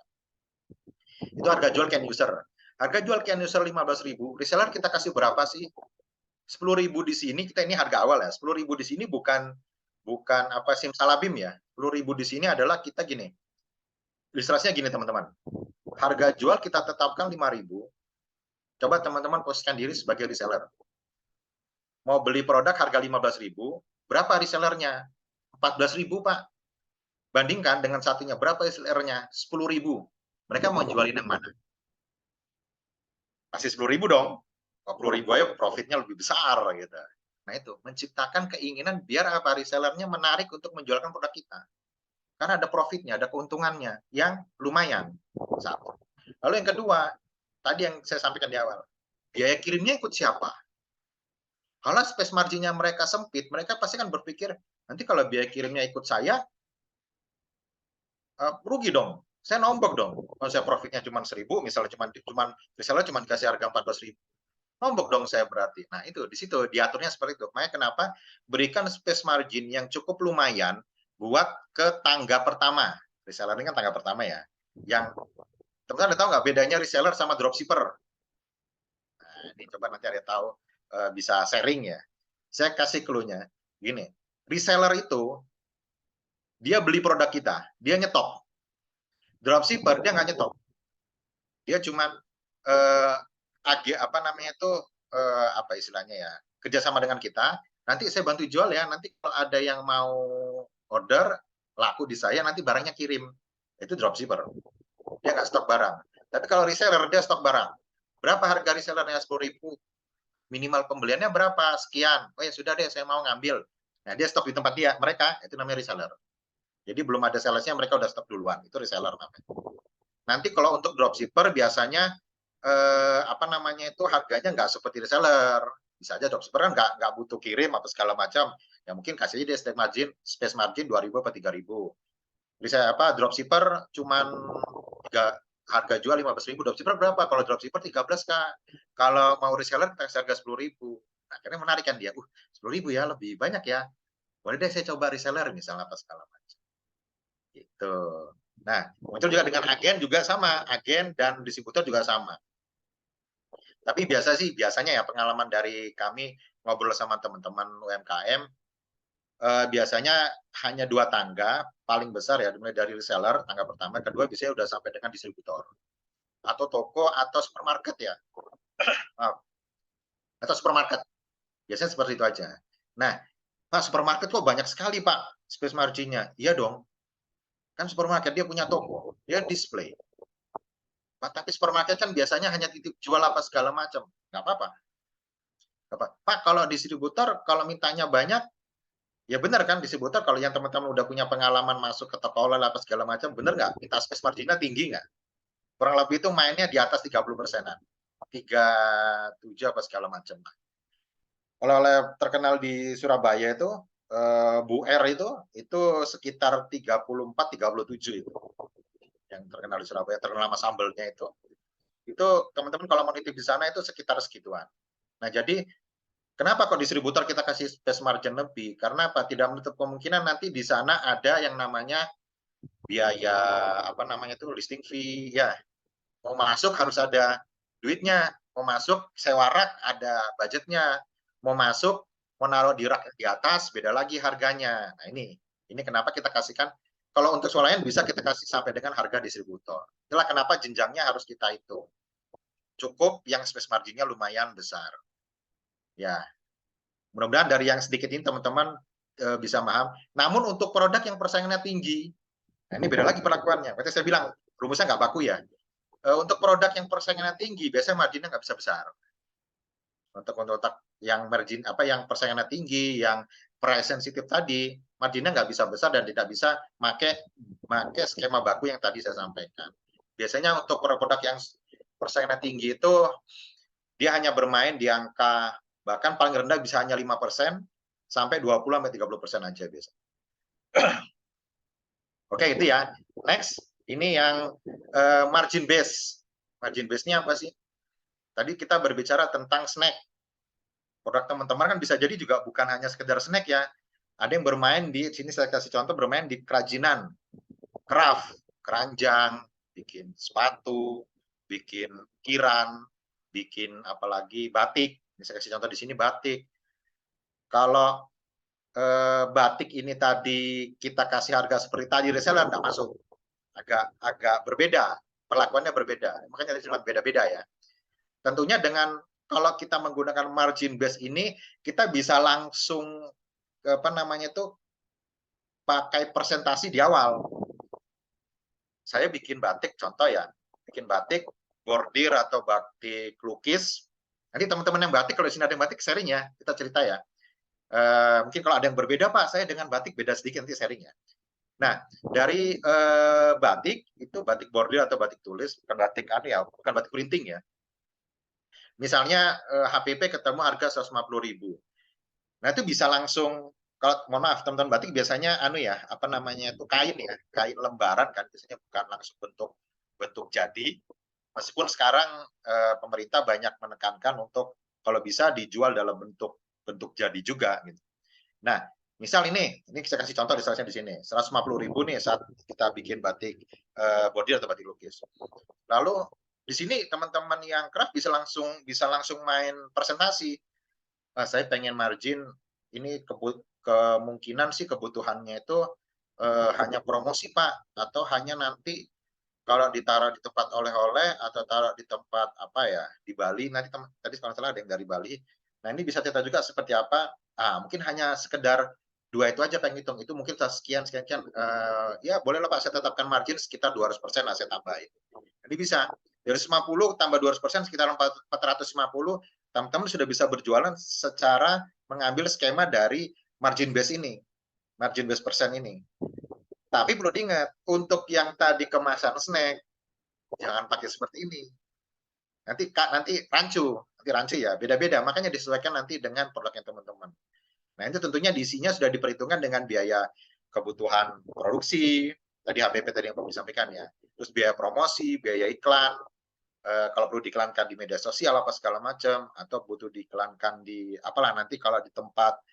Itu harga jual can user. Harga jual can user 15.000, reseller kita kasih berapa sih? 10.000 di sini, kita ini harga awal ya. 10.000 di sini bukan apa simsalabim ya. 10.000 di sini adalah kita gini. Ilustrasinya gini teman-teman. Harga jual kita tetapkan 5.000. Coba teman-teman posisikan diri sebagai reseller. Mau beli produk harga 15.000, berapa resellernya? 14.000 Pak. Bandingkan dengan satunya, berapa resellernya? 10.000. Mereka mau jualin yang mana? Pasti 10.000 dong. 20.000 aja profitnya lebih besar gitu. Nah itu, menciptakan keinginan biar apa, resellernya menarik untuk menjualkan produk kita. Karena ada profitnya, ada keuntungannya yang lumayan. Satu. Lalu yang kedua, tadi yang saya sampaikan di awal, biaya kirimnya ikut siapa? Kalau space marginnya mereka sempit, mereka pasti kan berpikir, nanti kalau biaya kirimnya ikut saya, rugi dong. Saya nombok dong. Kalau saya profitnya cuma 1.000, misalnya reseller cuma dikasih harga 14.000. Nombok dong saya berarti. Nah itu, di situ diaturnya seperti itu. Makanya kenapa berikan space margin yang cukup lumayan buat ke tangga pertama. Reseller ini kan tangga pertama ya. Yang teman-teman ada tahu nggak bedanya reseller sama dropshipper? Nah, ini coba nanti ada tahu, bisa sharing ya. Saya kasih clue-nya. Gini, reseller itu dia beli produk kita, dia nyetok. Dropshipper dia nggak nyetok. Dia cuma apa namanya itu, apa istilahnya ya, kerjasama dengan kita. Nanti saya bantu jual ya. Nanti kalau ada yang mau order laku di saya, nanti barangnya kirim. Itu dropshipper. Dia nggak stok barang. Tapi kalau reseller dia stok barang. Berapa harga resellernya? 10.000. Minimal pembeliannya berapa? Sekian. Oh ya sudah deh, saya mau ngambil. Nah dia stok di tempat dia. Mereka itu namanya reseller. Jadi belum ada salesnya, mereka udah stok duluan. Itu reseller namanya. Nanti kalau untuk dropshipper biasanya apa namanya itu harganya nggak seperti reseller. Bisa aja dropshipper kan nggak butuh kirim apa segala macam. Ya mungkin kasih aja dia space margin 2.000 atau 3.000. Bisa apa, dropshipper cuman harga jual 15.000, dropshipper berapa? Kalau dropshipper 13 Kak. Kalau mau reseller kita kasih harga 10.000. Nah, akhirnya menarik kan dia. 10.000 ya, lebih banyak ya. Boleh deh saya coba reseller misalnya apa segala macam. Gitu. Nah, muncul juga dengan agen juga sama. Agen dan distributor juga sama. Tapi biasanya ya pengalaman dari kami ngobrol sama teman-teman UMKM, biasanya hanya 2 tangga paling besar ya, mulai dari reseller tangga pertama, kedua biasanya udah sampai dengan distributor atau toko atau supermarket ya. Atau supermarket. Biasanya seperti itu aja. Nah, Pak, supermarket kok banyak sekali, Pak, space margin-nya. Iya dong. Kan supermarket dia punya toko, dia display. Pak, tapi supermarket kan biasanya hanya titip jual apa segala macam. Nggak apa-apa. Pak, kalau distributor, kalau mintanya banyak, ya benar kan distributor, kalau yang teman-teman udah punya pengalaman masuk ke toko online apa segala macam, benar nggak? Minta space margin-nya tinggi nggak? Kurang lebih itu mainnya di atas 30%-an. 37 apa segala macam. Oleh terkenal di Surabaya itu Bu R itu sekitar 34-37 itu yang terkenal di Surabaya, terkenal sama sambelnya itu teman-teman kalau mau nitip di sana itu sekitar segituan. Nah, jadi kenapa kok distributor kita kasih space margin lebih? Karena apa? Tidak menutup kemungkinan nanti di sana ada yang namanya biaya apa namanya itu listing fee ya. Mau masuk harus ada duitnya, mau masuk sewa rak ada budgetnya, mau masuk mau naruh di rak di atas beda lagi harganya. Nah, ini kenapa kita kasihkan, kalau untuk swalayan bisa kita kasih sampai dengan harga distributor. Itulah kenapa jenjangnya harus kita hitung. Cukup yang space margin-nya lumayan besar. Ya, mudah-mudahan dari yang sedikit ini teman-teman bisa paham. Namun untuk produk yang persaingannya tinggi, nah ini beda lagi perlakuannya. Berarti saya bilang rumusnya nggak baku ya. Untuk produk yang persaingannya tinggi, biasanya marginnya nggak bisa besar. Untuk yang margin yang persaingannya tinggi, yang price sensitif tadi, marginnya nggak bisa besar dan tidak bisa make skema baku yang tadi saya sampaikan. Biasanya untuk produk yang persaingannya tinggi itu dia hanya bermain di angka bahkan paling rendah bisa hanya 5% sampai 20-30% aja biasa. Oke, itu ya. Next, ini yang margin base. Margin base-nya apa sih? Tadi kita berbicara tentang snack. Produk teman-teman kan bisa jadi juga bukan hanya sekedar snack ya. Ada yang bermain di sini, saya kasih contoh, bermain di kerajinan, craft, keranjang, bikin sepatu, bikin ukiran, bikin apalagi batik. Ini saya kasih contoh di sini batik. Kalau batik ini tadi kita kasih harga seperti tadi reseller nggak masuk, agak berbeda, perlakuannya berbeda. Makanya disebut beda-beda ya. Tentunya dengan kalau kita menggunakan margin base ini, kita bisa langsung pakai presentasi di awal. Saya bikin batik, contoh ya, bikin batik bordir atau batik lukis. Nanti teman-teman yang batik, kalau di sini ada yang batik, sharing ya, kita cerita ya. Mungkin kalau ada yang berbeda, Pak, saya dengan batik beda sedikit, nanti sharing ya. Nah, dari batik, itu batik bordir atau batik tulis, bukan batik bukan batik printing ya. Misalnya HPP ketemu harga 150.000. Nah, itu bisa langsung, kalau mohon maaf teman-teman, batik biasanya kain lembaran kan, biasanya bukan langsung bentuk jadi. Meskipun sekarang pemerintah banyak menekankan untuk kalau bisa dijual dalam bentuk jadi juga gitu. Nah, misal ini saya kasih contoh misalnya di sini, 150.000 nih saat kita bikin batik bordir atau batik lukis. Lalu di sini teman-teman yang craft bisa langsung main presentasi. Saya pengen margin ini, kemungkinan sih kebutuhannya itu hanya promosi Pak, atau hanya nanti kalau ditaruh di tempat oleh-oleh atau taruh di tempat di Bali, nanti tadi kalau salah ada yang dari Bali. Nah, ini bisa cerita juga seperti apa. Mungkin hanya sekedar 2 itu aja pengen hitung, itu mungkin sekian ya bolehlah Pak, saya tetapkan margin sekitar 200% lah saya tambahin. Jadi bisa dari 50 tambah 200% sekitar 450, teman-teman sudah bisa berjualan secara mengambil skema dari margin base ini, margin base persen ini. Tapi perlu diingat, untuk yang tadi kemasan snack, jangan pakai seperti ini. Nanti rancu ya, beda-beda. Makanya disesuaikan nanti dengan produknya teman-teman. Nah, itu tentunya diisinya sudah diperhitungkan dengan biaya kebutuhan produksi, tadi HPP tadi yang Pak sampaikan ya. Terus biaya promosi, biaya iklan, kalau perlu diiklankan di media sosial apa segala macam, atau butuh diiklankan di nanti kalau di tempat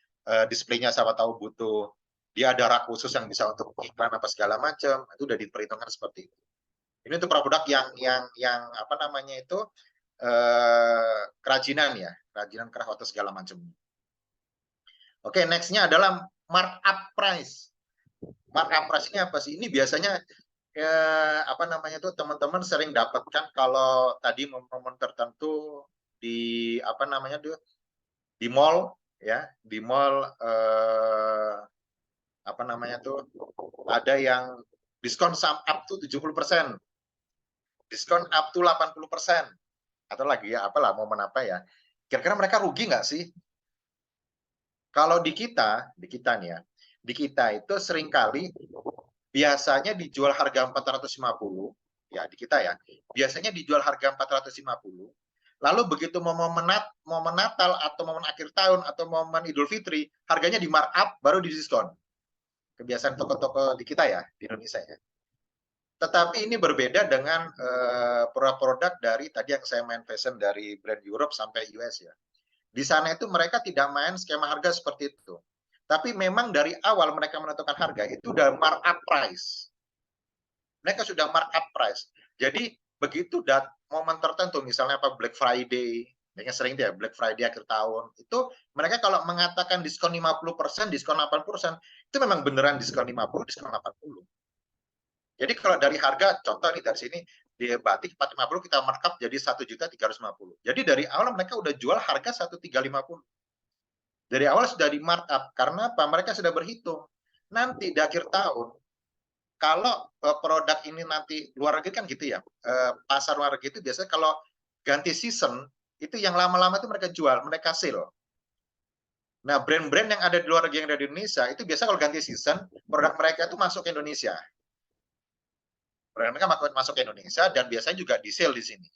displaynya siapa tahu butuh dia ada rak khusus yang bisa untuk iklan apa segala macam, itu udah diperhitungkan seperti itu. Ini untuk produk yang kerajinan ya, kerajinan kerah atau segala macam. Oke, nextnya adalah markup price. Markup price ini apa sih? Ini biasanya apa namanya tuh teman-teman sering dapatkan kalau tadi momen tertentu di apa namanya tuh di mall ya, di mall apa namanya tuh ada yang diskon up to 70%, diskon up to 80%, atau lagi ya apalah momen apa ya. Kira-kira mereka rugi nggak sih? Kalau di kita nih ya, di kita itu seringkali biasanya dijual harga 450 ya di kita ya. Biasanya dijual harga 450. Lalu begitu momen Natal atau momen akhir tahun atau momen Idul Fitri, harganya di markup baru di diskon. Kebiasaan toko-toko di kita ya, di Indonesia ya. Tetapi ini berbeda dengan produk-produk dari tadi yang saya main fashion dari brand Europe sampai US ya. Di sana itu mereka tidak main skema harga seperti itu. Tapi memang dari awal mereka menentukan harga itu udah markup price. Mereka sudah markup price. Jadi begitu momen tertentu, misalnya apa Black Friday, mereka sering dia Black Friday akhir tahun, itu mereka kalau mengatakan diskon 50%, diskon 80%, itu memang beneran diskon 50, diskon 80. Jadi kalau dari harga, contoh nih dari sini, di batik 450 kita markup jadi 1.350.000. Jadi dari awal mereka udah jual harga 1.350. Dari awal sudah di markup. Karena apa? Mereka sudah berhitung. Nanti di akhir tahun, kalau produk ini nanti luar negeri kan gitu ya, pasar luar negeri itu biasanya kalau ganti season, itu yang lama-lama itu mereka jual, mereka sale. Nah, brand-brand yang ada di luar negeri yang ada di Indonesia, itu biasa kalau ganti season, produk mereka itu masuk ke Indonesia. Mereka masuk ke Indonesia dan biasanya juga di sale di sini.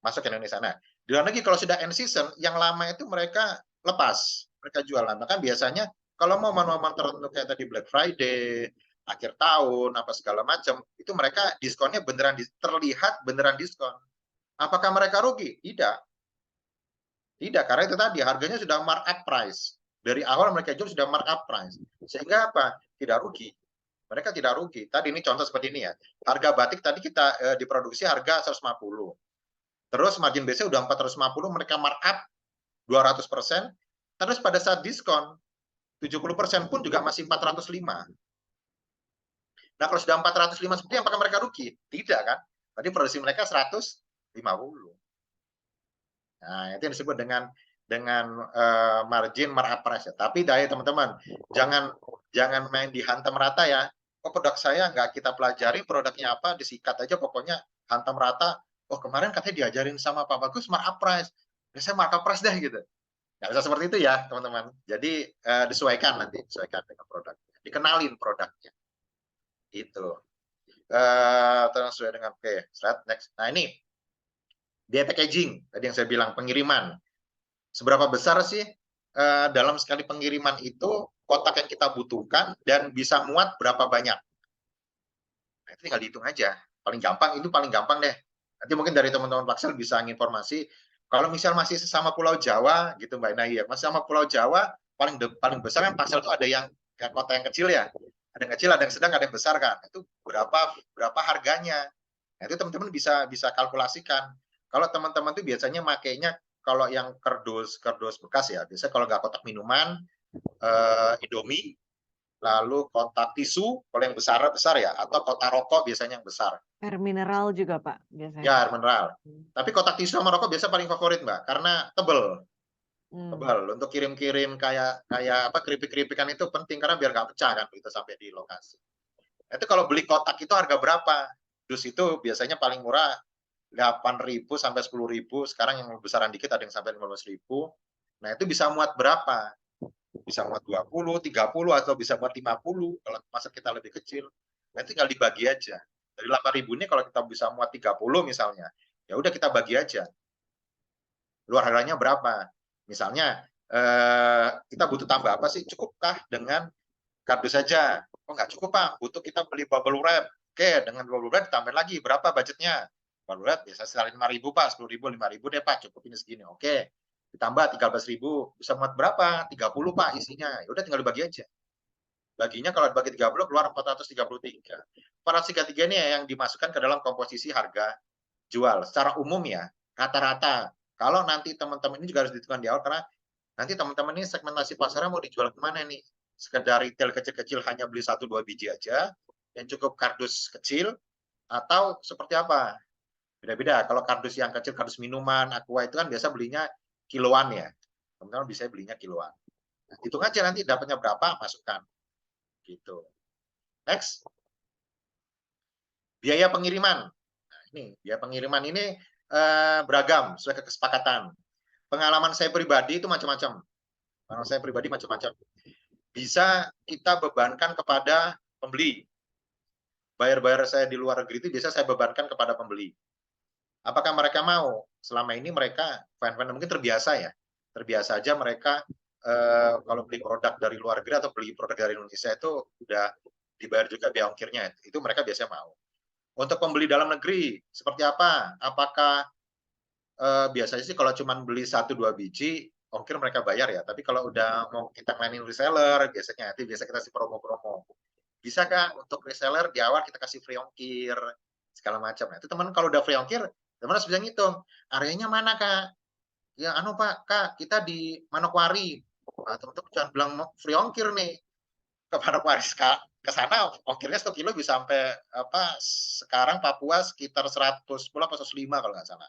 Masuk ke Indonesia. Nah, di luar negeri kalau sudah end season, yang lama itu mereka lepas, mereka jualan. Maka biasanya kalau momen-momen tertentu kayak tadi Black Friday, akhir tahun, apa segala macam, itu mereka diskonnya beneran terlihat beneran diskon. Apakah mereka rugi? Tidak. Tidak, karena itu tadi harganya sudah markup price. Dari awal mereka jual sudah markup price. Sehingga apa? Tidak rugi. Mereka tidak rugi. Tadi ini contoh seperti ini ya. Harga batik tadi kita diproduksi harga 150. Terus margin base-nya udah 450, mereka markup 200%. Terus pada saat diskon 70% pun juga masih 405. Nah, kalau sudah 405 seperti apakah mereka rugi? Tidak kan? Tadi produksi mereka 150. Nah, itu yang disebut dengan margin markup price. Tapi dari teman-teman, jangan main dihantam rata ya. Oh, produk saya nggak kita pelajari produknya apa, disikat aja pokoknya hantam rata. Oh, kemarin katanya diajarin sama Pak Bagus markup price. Ya, saya markup price deh gitu. Nggak bisa seperti itu ya, teman-teman. Jadi disesuaikan nanti, disesuaikan dengan produknya. Dikenalin produknya. Itu. Terus sesuai dengan slide next. Nah, ini biaya packaging tadi yang saya bilang, pengiriman. Seberapa besar sih dalam sekali pengiriman itu kotak yang kita butuhkan dan bisa muat berapa banyak? Nah, itu tinggal dihitung aja. Paling gampang deh. Nanti mungkin dari teman-teman Paksel bisa informasi. Kalau misal masih sesama Pulau Jawa gitu Mbak Inai ya, masih sama Pulau Jawa paling besar kan Paksel itu ada yang kota yang kecil ya. Ada yang kecil, ada yang sedang, ada yang besar kan. Itu berapa harganya? Nah, itu teman-teman bisa kalkulasikan. Kalau teman-teman tuh biasanya makainya kalau yang kardus bekas ya, biasanya kalau nggak kotak minuman, Indomie, lalu kotak tisu, kalau yang besar ya, atau kotak rokok biasanya yang besar. Air mineral juga Pak biasanya. Ya, air mineral. Tapi kotak tisu sama rokok biasa paling favorit Mbak, karena tebel. Tebal untuk kirim-kirim kayak apa keripik-keripikan itu penting karena biar nggak pecah kan begitu sampai di lokasi. Itu kalau beli kotak itu harga berapa? Dus itu biasanya paling murah 8.000 sampai 10.000. Sekarang yang besaran dikit ada yang sampai 15.000. Nah, itu bisa muat berapa? Bisa muat 20, 30 atau bisa muat 50 kalau masa kita lebih kecil. Nanti tinggal dibagi aja. Dari 8.000 ini kalau kita bisa muat 30 misalnya, ya udah kita bagi aja. Luar harganya berapa? Misalnya kita butuh tambah apa sih? Cukupkah dengan kardus saja? Oh, nggak cukup Pak, butuh kita beli bubble wrap. Oke, dengan bubble wrap ditambah lagi berapa budgetnya? Bubble wrap biasa sekitar 5.000 Pak, 10.000, 5.000 deh Pak, cukup ini segini. Oke, ditambah 13.000, bisa muat berapa? 30 Pak isinya. Ya udah tinggal dibagi aja. Baginya kalau dibagi 30 keluar 433. 433 ini yang dimasukkan ke dalam komposisi harga jual. Secara umum ya, rata-rata. Kalau nanti teman-teman ini juga harus ditentukan di awal, karena nanti teman-teman ini segmentasi pasarnya mau dijual kemana nih? Sekedar retail kecil-kecil hanya beli 1-2 biji aja, yang cukup kardus kecil, atau seperti apa? Beda-beda. Kalau kardus yang kecil, kardus minuman, aqua itu kan biasa belinya kiloan ya. Teman-teman bisa belinya kiloan. Nah, hitung aja nanti dapatnya berapa, masukkan. Gitu. Next. Biaya pengiriman. Nah, ini biaya pengiriman ini beragam sesuai kesepakatan. Pengalaman saya pribadi itu macam-macam. Pengalaman saya pribadi macam-macam. Bisa kita bebankan kepada pembeli. Bayar-bayar saya di luar negeri itu biasa saya bebankan kepada pembeli. Apakah mereka mau? Selama ini mereka fan-fan mungkin terbiasa ya. Terbiasa aja mereka kalau beli produk dari luar negeri atau beli produk dari Indonesia itu udah dibayar juga biaya ongkirnya. Itu mereka biasanya mau. Untuk pembeli dalam negeri seperti apa? Apakah biasanya sih kalau cuma beli 1-2 biji ongkir mereka bayar ya. Tapi kalau udah mau kita mainin reseller biasanya biasa kita kasih promo-promo. Bisa Kak untuk reseller di awal kita kasih free ongkir segala macam. Nah, itu teman kalau udah free ongkir, teman harus bisa ngitung. Areanya mana Kak? Ya anu Pak, Kak, kita di Manokwari. Nah, teman-teman jangan bilang free ongkir nih. Ke Manokwari ke sana ongkirnya 1 kilo bisa sampai apa sekarang Papua sekitar 110 atau 105 kalau nggak salah.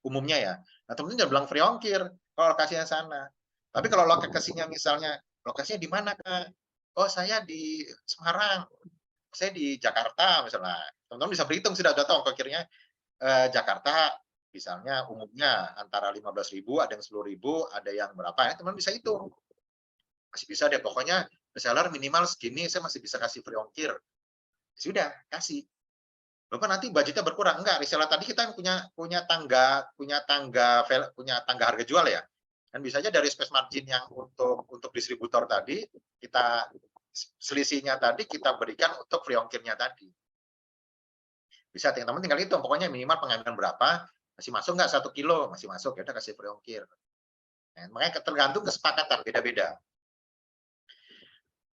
Umumnya ya. Nah, teman-teman jangan bilang free ongkir kalau lokasinya sana. Tapi kalau lokasinya misalnya, lokasinya di mana Kak? Oh, saya di Semarang. Saya di Jakarta misalnya. Teman-teman bisa berhitung sudah tahu ongkirnya Jakarta misalnya umumnya antara 15.000, ada yang 10.000, ada yang berapa ya, teman bisa hitung. Masih bisa deh, pokoknya reseller minimal segini, saya masih bisa kasih free ongkir. Sudah, kasih. Bapak nanti budgetnya berkurang. Enggak, reseller tadi kita punya tangga harga jual ya. Dan bisa aja dari space margin yang untuk distributor tadi, kita selisihnya tadi kita berikan untuk free ongkirnya tadi. Bisa teman-teman tinggal hitung, pokoknya minimal pengambilan berapa, masih masuk nggak 1 kilo, masih masuk, ya udah kasih free ongkir. Nah, makanya tergantung kesepakatan, beda-beda.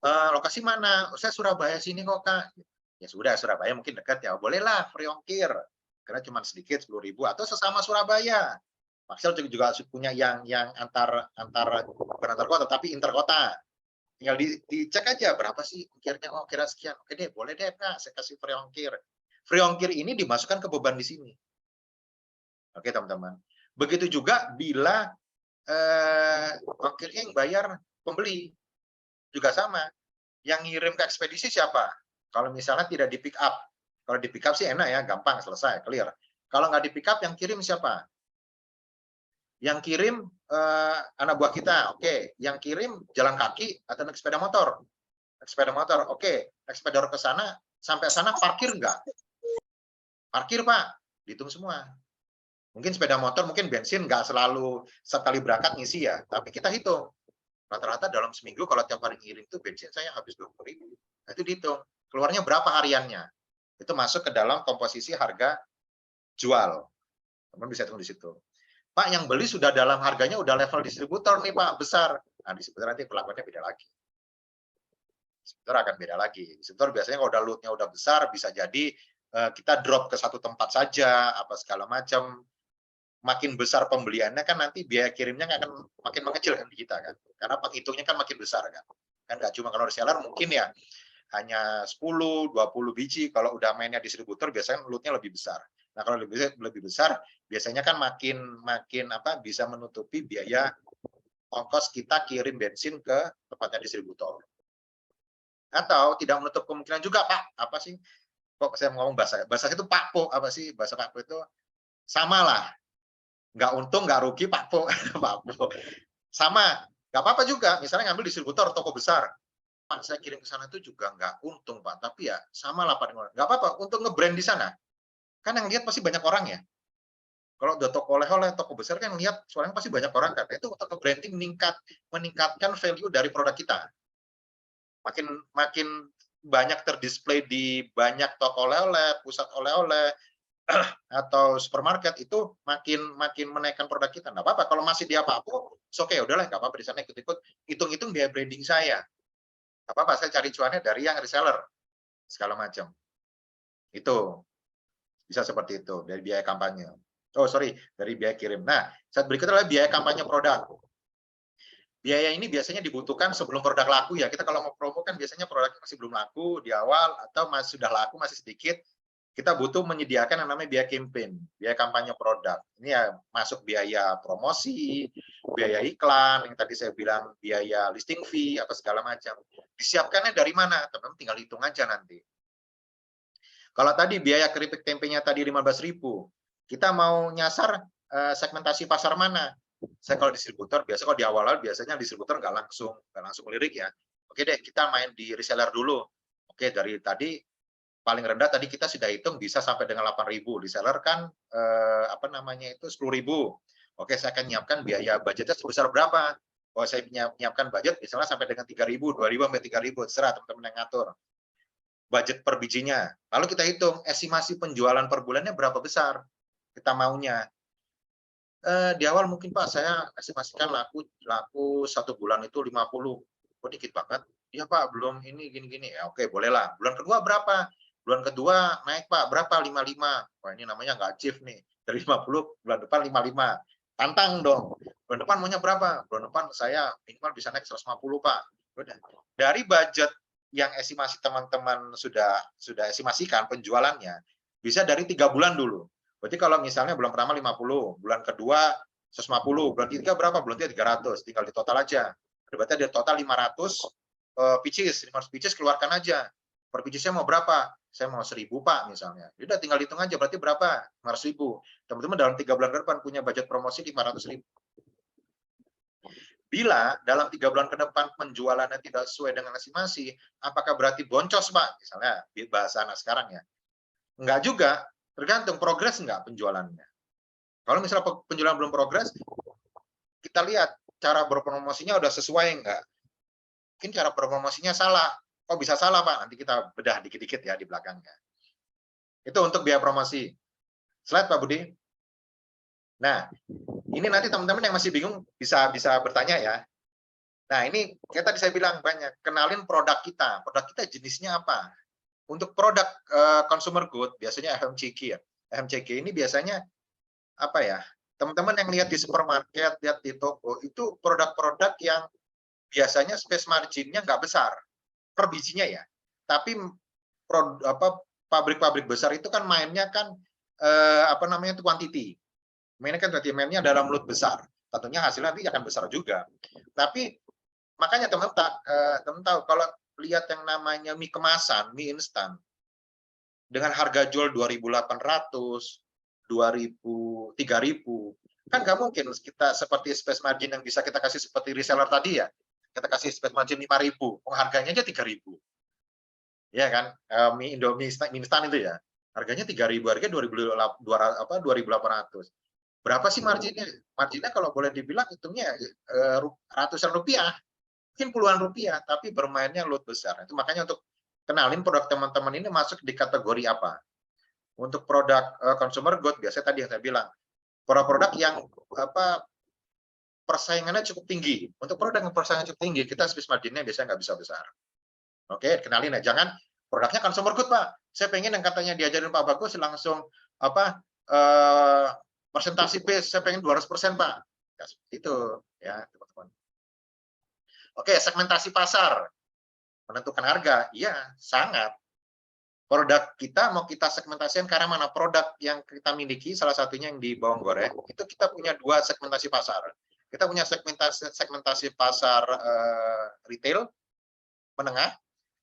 Lokasi mana? Oh, saya Surabaya sini kok Kak. Ya sudah, Surabaya mungkin dekat ya, bolehlah free ongkir, karena cuma sedikit 10.000, atau sesama Surabaya. Paksel juga punya yang antar bukan antar kota, tapi interkota. Tinggal dicek aja berapa sih ongkirnya, oh kira sekian, oke deh, boleh deh Kak, saya kasih free ongkir. Free ongkir ini dimasukkan ke beban di sini. Oke teman-teman. Begitu juga bila ongkirnya yang bayar pembeli juga sama. Yang ngirim ke ekspedisi siapa? Kalau misalnya tidak di pick up. Kalau di pick up sih enak ya, gampang, selesai, clear. Kalau nggak di pick up, yang kirim siapa? Yang kirim anak buah kita, oke. Yang kirim jalan kaki atau naik sepeda motor? Naik sepeda motor, oke. Naik sepeda motor ke sana, sampai sana parkir nggak? Parkir Pak, dihitung semua. Mungkin sepeda motor, mungkin bensin nggak selalu sekali berangkat ngisi ya, tapi kita hitung. Rata-rata dalam seminggu kalau tiap hari ngirim itu bensin saya habis 20.000. Nah, itu dihitung. Keluarnya berapa hariannya. Itu masuk ke dalam komposisi harga jual. Teman bisa hitung di situ. Pak, yang beli sudah dalam harganya udah level distributor nih Pak, besar. Nah, distributor nanti perlakuannya beda lagi. Distributor akan beda lagi. Distributor biasanya kalau udah load-nya udah besar, bisa jadi kita drop ke satu tempat saja, apa segala macam. Makin besar pembeliannya kan nanti biaya kirimnya akan makin mengecil kan di kita kan, karena penghitungnya kan makin besar kan nggak cuma kalau reseller mungkin ya hanya 10-20 biji, kalau udah mainnya distributor biasanya lootnya lebih besar. Nah kalau lebih besar biasanya kan makin apa bisa menutupi biaya ongkos kita kirim bensin ke tempatnya distributor. Atau tidak menutup kemungkinan juga Pak, apa sih kok saya ngomong bahasa itu Pak Po, apa sih bahasa Pak Po itu sama lah. Nggak untung, nggak rugi, Pak Po. Sama, nggak apa-apa juga. Misalnya ngambil distributor toko besar. Pak, saya kirim ke sana itu juga nggak untung, Pak. Tapi ya sama lah, Pak. Nggak apa-apa, untuk nge-brand di sana. Kan yang lihat pasti banyak orang ya. Kalau udah toko oleh-oleh, toko besar kan lihat, soalnya pasti banyak orang kan. Itu untuk branding meningkatkan value dari produk kita. Makin banyak terdisplay di banyak toko oleh-oleh, pusat oleh-oleh, atau supermarket itu makin menaikkan produk kita. Nggak apa-apa kalau masih dia apa-apa, oke udahlah nggak apa-apa di sana ikut-ikut hitung-hitung biaya branding saya. Nggak apa-apa saya cari cuannya dari yang reseller segala macam. Itu. Bisa seperti itu dari biaya kampanye. Oh sorry, dari biaya kirim. Nah, saat berikutnya adalah biaya kampanye produk. Biaya ini biasanya dibutuhkan sebelum produk laku ya. Kita kalau mau promo kan biasanya produknya masih belum laku di awal atau masih sudah laku masih sedikit. Kita butuh menyediakan yang namanya biaya campaign, biaya kampanye produk. Ini ya masuk biaya promosi, biaya iklan, yang tadi saya bilang biaya listing fee, apa segala macam. Disiapkannya dari mana? Teman-teman tinggal hitung aja nanti. Kalau tadi biaya keripik tempenya tadi 15.000, kita mau nyasar segmentasi pasar mana? Saya kalau distributor, biasa kalau di awal-awal biasanya distributor nggak langsung lirik ya. Oke deh, kita main di reseller dulu. Oke, dari tadi paling rendah tadi kita sudah hitung bisa sampai dengan 8.000. Reseller kan apa namanya itu 10.000. Oke, saya akan nyiapkan biaya budgetnya sebesar berapa? Oh, saya nyiapkan budget misalnya sampai dengan 3.000, 2.000 sampai 3.000, terserah teman-teman yang ngatur. Budget per bijinya. Lalu kita hitung estimasi penjualan per bulannya berapa besar kita maunya. Di awal mungkin Pak saya estimasikan laku 1 bulan itu 50. Kok dikit banget? Iya Pak, belum ini gini-gini. Ya oke, bolehlah. Bulan kedua berapa? Bulan kedua naik Pak, berapa? 55. Wah, ini namanya nggak achieve nih. Dari 50 bulan depan 55. Tantang dong. Bulan depan maunya berapa? Bulan depan saya minimal bisa naik 150 Pak. Udah. Dari budget yang estimasi teman-teman sudah estimasikan penjualannya bisa dari 3 bulan dulu. Berarti kalau misalnya bulan pertama 50, bulan kedua 150, bulan ketiga berapa? Bulan ketiga 300, tinggal di total aja. Berarti ada total 500 pieces, 500 pieces keluarkan aja. Per piecesnya mau berapa? Saya mau 1.000 Pak misalnya. Udah tinggal hitung aja berarti berapa? 500.000. Teman-teman dalam 3 bulan ke depan punya budget promosi 500.000. Bila dalam 3 bulan ke depan penjualannya tidak sesuai dengan estimasi, apakah berarti boncos Pak? Misalnya bahasa anak sekarang ya. Enggak juga, tergantung progres enggak penjualannya. Kalau misalnya penjualan belum progres, kita lihat cara berpromosinya udah sesuai enggak. Mungkin cara berpromosinya salah. Kok bisa salah Pak? Nanti kita bedah dikit-dikit ya di belakangnya. Itu untuk biaya promosi. Slide Pak Budi. Nah, ini nanti teman-teman yang masih bingung bisa bertanya ya. Nah, ini kayak tadi saya bilang banyak, kenalin produk kita. Produk kita jenisnya apa? Untuk produk consumer good, biasanya FMCG ya. FMCG ini biasanya apa ya? Teman-teman yang lihat di supermarket, lihat di toko, itu produk-produk yang biasanya space margin-nya nggak besar per bijinya ya. Tapi pabrik-pabrik besar itu kan mainnya kan apa namanya itu quantity. Mainnya kan berarti mainnya dalam lot besar. Tentunya hasilnya nanti akan besar juga. Tapi makanya teman-teman tahu kalau lihat yang namanya mie kemasan, mie instan dengan harga jual 2.800, 2.000, 3.000, kan nggak mungkin kita seperti space margin yang bisa kita kasih seperti reseller tadi ya. Kita kasih space margin 5.000, harganya aja 3.000. Ya kan? Mie Indomie instan itu ya. Harganya 3.000, harganya 2.800. Berapa sih marginnya? Marginnya kalau boleh dibilang hitungnya ratusan rupiah, mungkin puluhan rupiah, tapi bermainnya lot besar. Itu makanya untuk kenalin produk teman-teman ini masuk di kategori apa. Untuk produk consumer good, biasanya tadi yang saya bilang, produk-produk yang apa persaingannya cukup tinggi. Untuk produk yang persaingannya cukup tinggi, kita space marginnya biasanya nggak bisa besar. Oke, kenalin ya. Jangan produknya consumer good, Pak. Saya pengen yang katanya diajarin Pak Bagus langsung apa persentase base, saya pengen 200%, Pak. Ya, seperti itu ya, teman-teman. Oke, segmentasi pasar. Menentukan harga, iya, sangat. Produk kita mau kita segmentasikan karena mana produk yang kita miliki, salah satunya yang di bawang goreng, itu kita punya 2 segmentasi pasar. Kita punya segmentasi pasar retail menengah,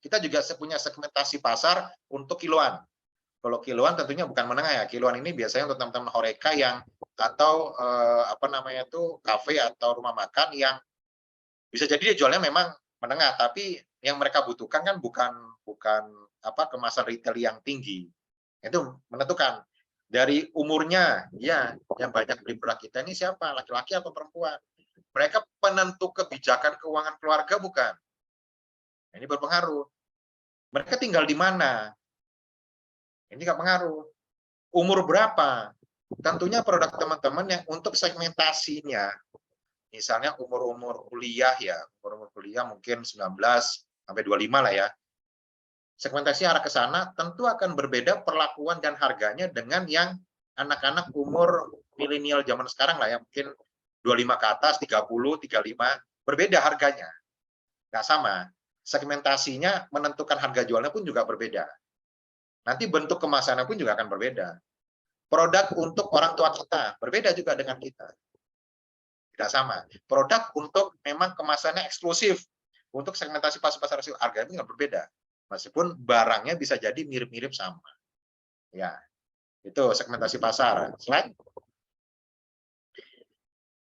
kita juga punya segmentasi pasar untuk kiloan. Kalau kiloan tentunya bukan menengah ya, kiloan ini biasanya untuk teman-teman horeca yang atau apa namanya itu kafe atau rumah makan yang bisa jadi dia jualnya memang menengah, tapi yang mereka butuhkan kan bukan apa kemasan retail yang tinggi. Itu menentukan dari umurnya, ya yang banyak beli produk kita ini siapa, laki-laki atau perempuan. Mereka penentu kebijakan keuangan keluarga bukan. Ini berpengaruh. Mereka tinggal di mana? Ini nggak pengaruh. Umur berapa? Tentunya produk teman-teman yang untuk segmentasinya, misalnya umur-umur kuliah ya, umur-umur kuliah mungkin 19 sampai 25 lah ya. segmentasi arah ke sana, tentu akan berbeda perlakuan dan harganya dengan yang anak-anak umur milenial zaman sekarang lah ya, mungkin 25 ke atas, 30, 35, berbeda harganya. Nggak sama. Segmentasinya menentukan harga jualnya pun juga berbeda. Nanti bentuk kemasannya pun juga akan berbeda. Produk untuk orang tua kita berbeda juga dengan kita. Tidak sama. Produk untuk memang kemasannya eksklusif. Untuk segmentasi pasar harganya juga berbeda. Meskipun barangnya bisa jadi mirip-mirip sama. Ya, itu segmentasi pasar. Slide.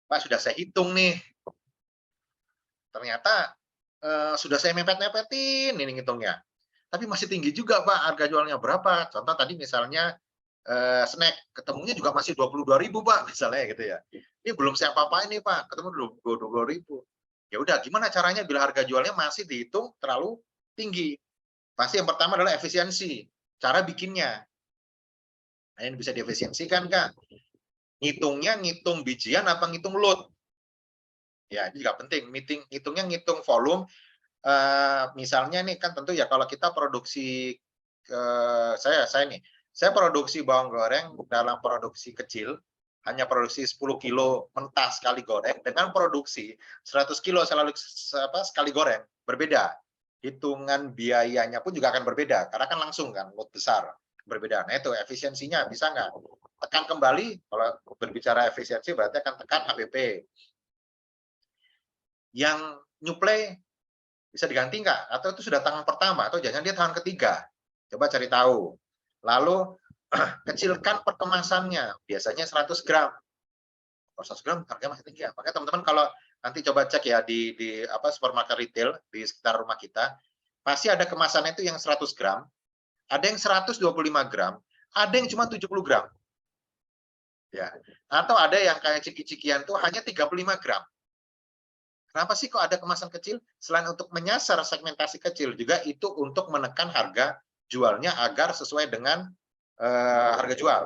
Pak, sudah saya hitung nih. Ternyata sudah saya mepet-mepetin ini ngitungnya. Tapi masih tinggi juga, Pak, harga jualnya berapa? Contoh tadi misalnya snack, ketemunya juga masih 22.000, Pak, misalnya gitu ya. Ini belum saya apa-apain nih, Pak, ketemu 22.000. Ya udah, gimana caranya bila harga jualnya masih dihitung terlalu tinggi? Pasti yang pertama adalah efisiensi, cara bikinnya. Nah, ini bisa diefisiensikan, Kak. Ngitungnya ngitung bijian apa ngitung load? Ya, ini juga penting. Ngitungnya ngitung volume. Misalnya nih kan tentu ya kalau kita produksi saya produksi bawang goreng dalam produksi kecil, hanya produksi 10 kilo mentah sekali goreng, dengan produksi 100 kilo sekali goreng, berbeda. Hitungan biayanya pun juga akan berbeda, karena kan langsung kan, lot besar, berbeda. Nah itu efisiensinya, bisa nggak? Tekan kembali, kalau berbicara efisiensi berarti akan tekan HPP. Yang nyuplai bisa diganti nggak? Atau itu sudah tangan pertama, atau jangan dia tangan ketiga? Coba cari tahu. Lalu kecilkan perkemasannya, biasanya 100 gram. Kalau 100 gram harga masih tinggi ya. Makanya teman-teman kalau nanti coba cek ya di supermarket retail di sekitar rumah kita, pasti ada kemasannya itu yang 100 gram, ada yang 125 gram, ada yang cuma 70 gram. Ya. Atau ada yang kayak ciki-cikian tuh hanya 35 gram. Kenapa sih kok ada kemasan kecil? Selain untuk menyasar segmentasi kecil, juga itu untuk menekan harga jualnya agar sesuai dengan harga jual.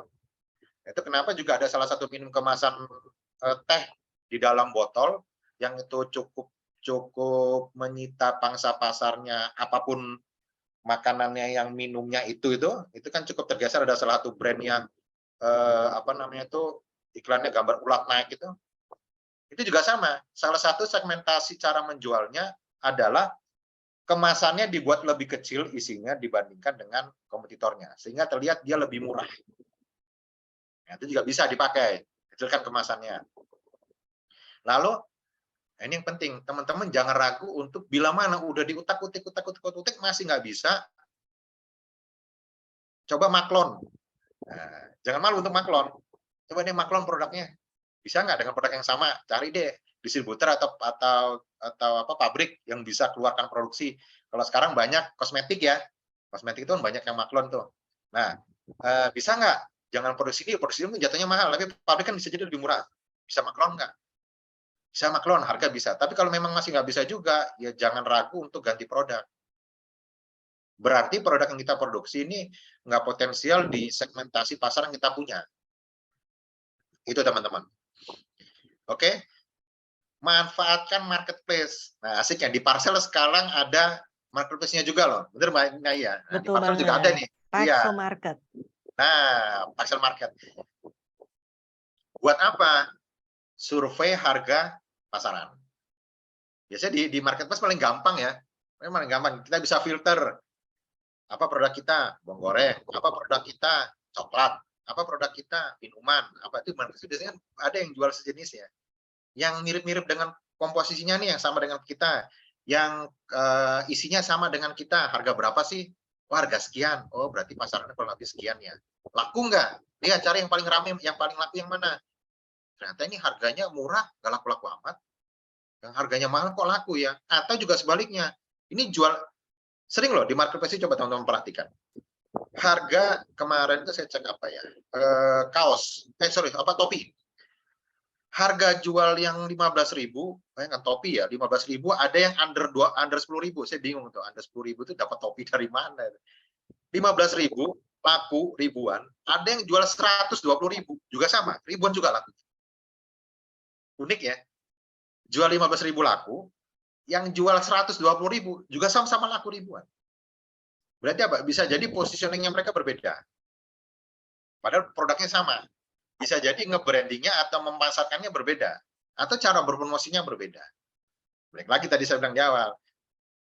Itu kenapa juga ada salah satu minum kemasan teh di dalam botol yang itu cukup menyita pangsa pasarnya, apapun makanannya yang minumnya itu kan cukup tergeser. Ada salah satu brand yang iklannya gambar ulat naik itu juga sama. Salah satu segmentasi cara menjualnya adalah kemasannya dibuat lebih kecil isinya dibandingkan dengan kompetitornya, sehingga terlihat dia lebih murah. Nah, itu juga bisa dipakai, kecilkan kemasannya. Lalu, ini yang penting, teman-teman jangan ragu untuk bila mana udah diutak-utik masih nggak bisa, coba maklon. Nah, jangan malu untuk maklon. Coba nih maklon produknya. Bisa nggak dengan produk yang sama? Cari deh distributor atau pabrik yang bisa keluarkan produksi. Kalau sekarang banyak kosmetik ya, kosmetik itu kan banyak yang maklon tuh. Nah, bisa nggak? Jangan produksi ini jatuhnya mahal, tapi pabrik kan bisa jadi lebih murah. Bisa maklon nggak? Bisa maklon, harga bisa. Tapi kalau memang masih nggak bisa juga, ya jangan ragu untuk ganti produk. Berarti produk yang kita produksi ini nggak potensial di segmentasi pasar yang kita punya. Itu teman-teman. Oke, manfaatkan marketplace. Nah, asiknya di Parcel sekarang ada marketplace-nya juga loh. Bener nggak ya? Nah, di Parcel juga ada nih. Parcel Market. Nah, Parcel Market. Buat apa? Survei harga pasaran. Biasanya di marketplace paling gampang ya. Paling gampang. Kita bisa filter. Apa produk kita? Bawang goreng. Apa produk kita? Coklat. Apa produk kita? Minuman. Apa itu marketplace biasanya ada yang jual sejenis ya. Yang mirip-mirip dengan komposisinya nih yang sama dengan kita, yang isinya sama dengan kita, harga berapa sih? Oh, harga sekian. Oh, berarti pasarnya kurang lebih sekian ya. Laku nggak? Lihat cari yang paling ramai, yang paling laku yang mana? Ternyata ini harganya murah, nggak laku-laku amat. Yang harganya mahal kok laku ya? Atau juga sebaliknya, ini jual sering loh di marketplace, coba teman-teman perhatikan. Harga kemarin itu saya cek apa ya? Topi. Harga jual yang 15.000, bayangkan topi ya, 15.000, ada yang under 10.000. Saya bingung tuh, under 10.000 itu dapat topi dari mana? 15.000 laku ribuan, ada yang jual 120.000 juga sama, ribuan juga laku. Unik ya. Jual 15.000 laku, yang jual 120.000 juga sama-sama laku ribuan. Berarti apa? Bisa jadi positioningnya mereka berbeda. Padahal produknya sama. Bisa jadi nge-brandingnya atau memasarkannya berbeda. Atau cara berpromosinya berbeda. Balik lagi tadi saya bilang di awal,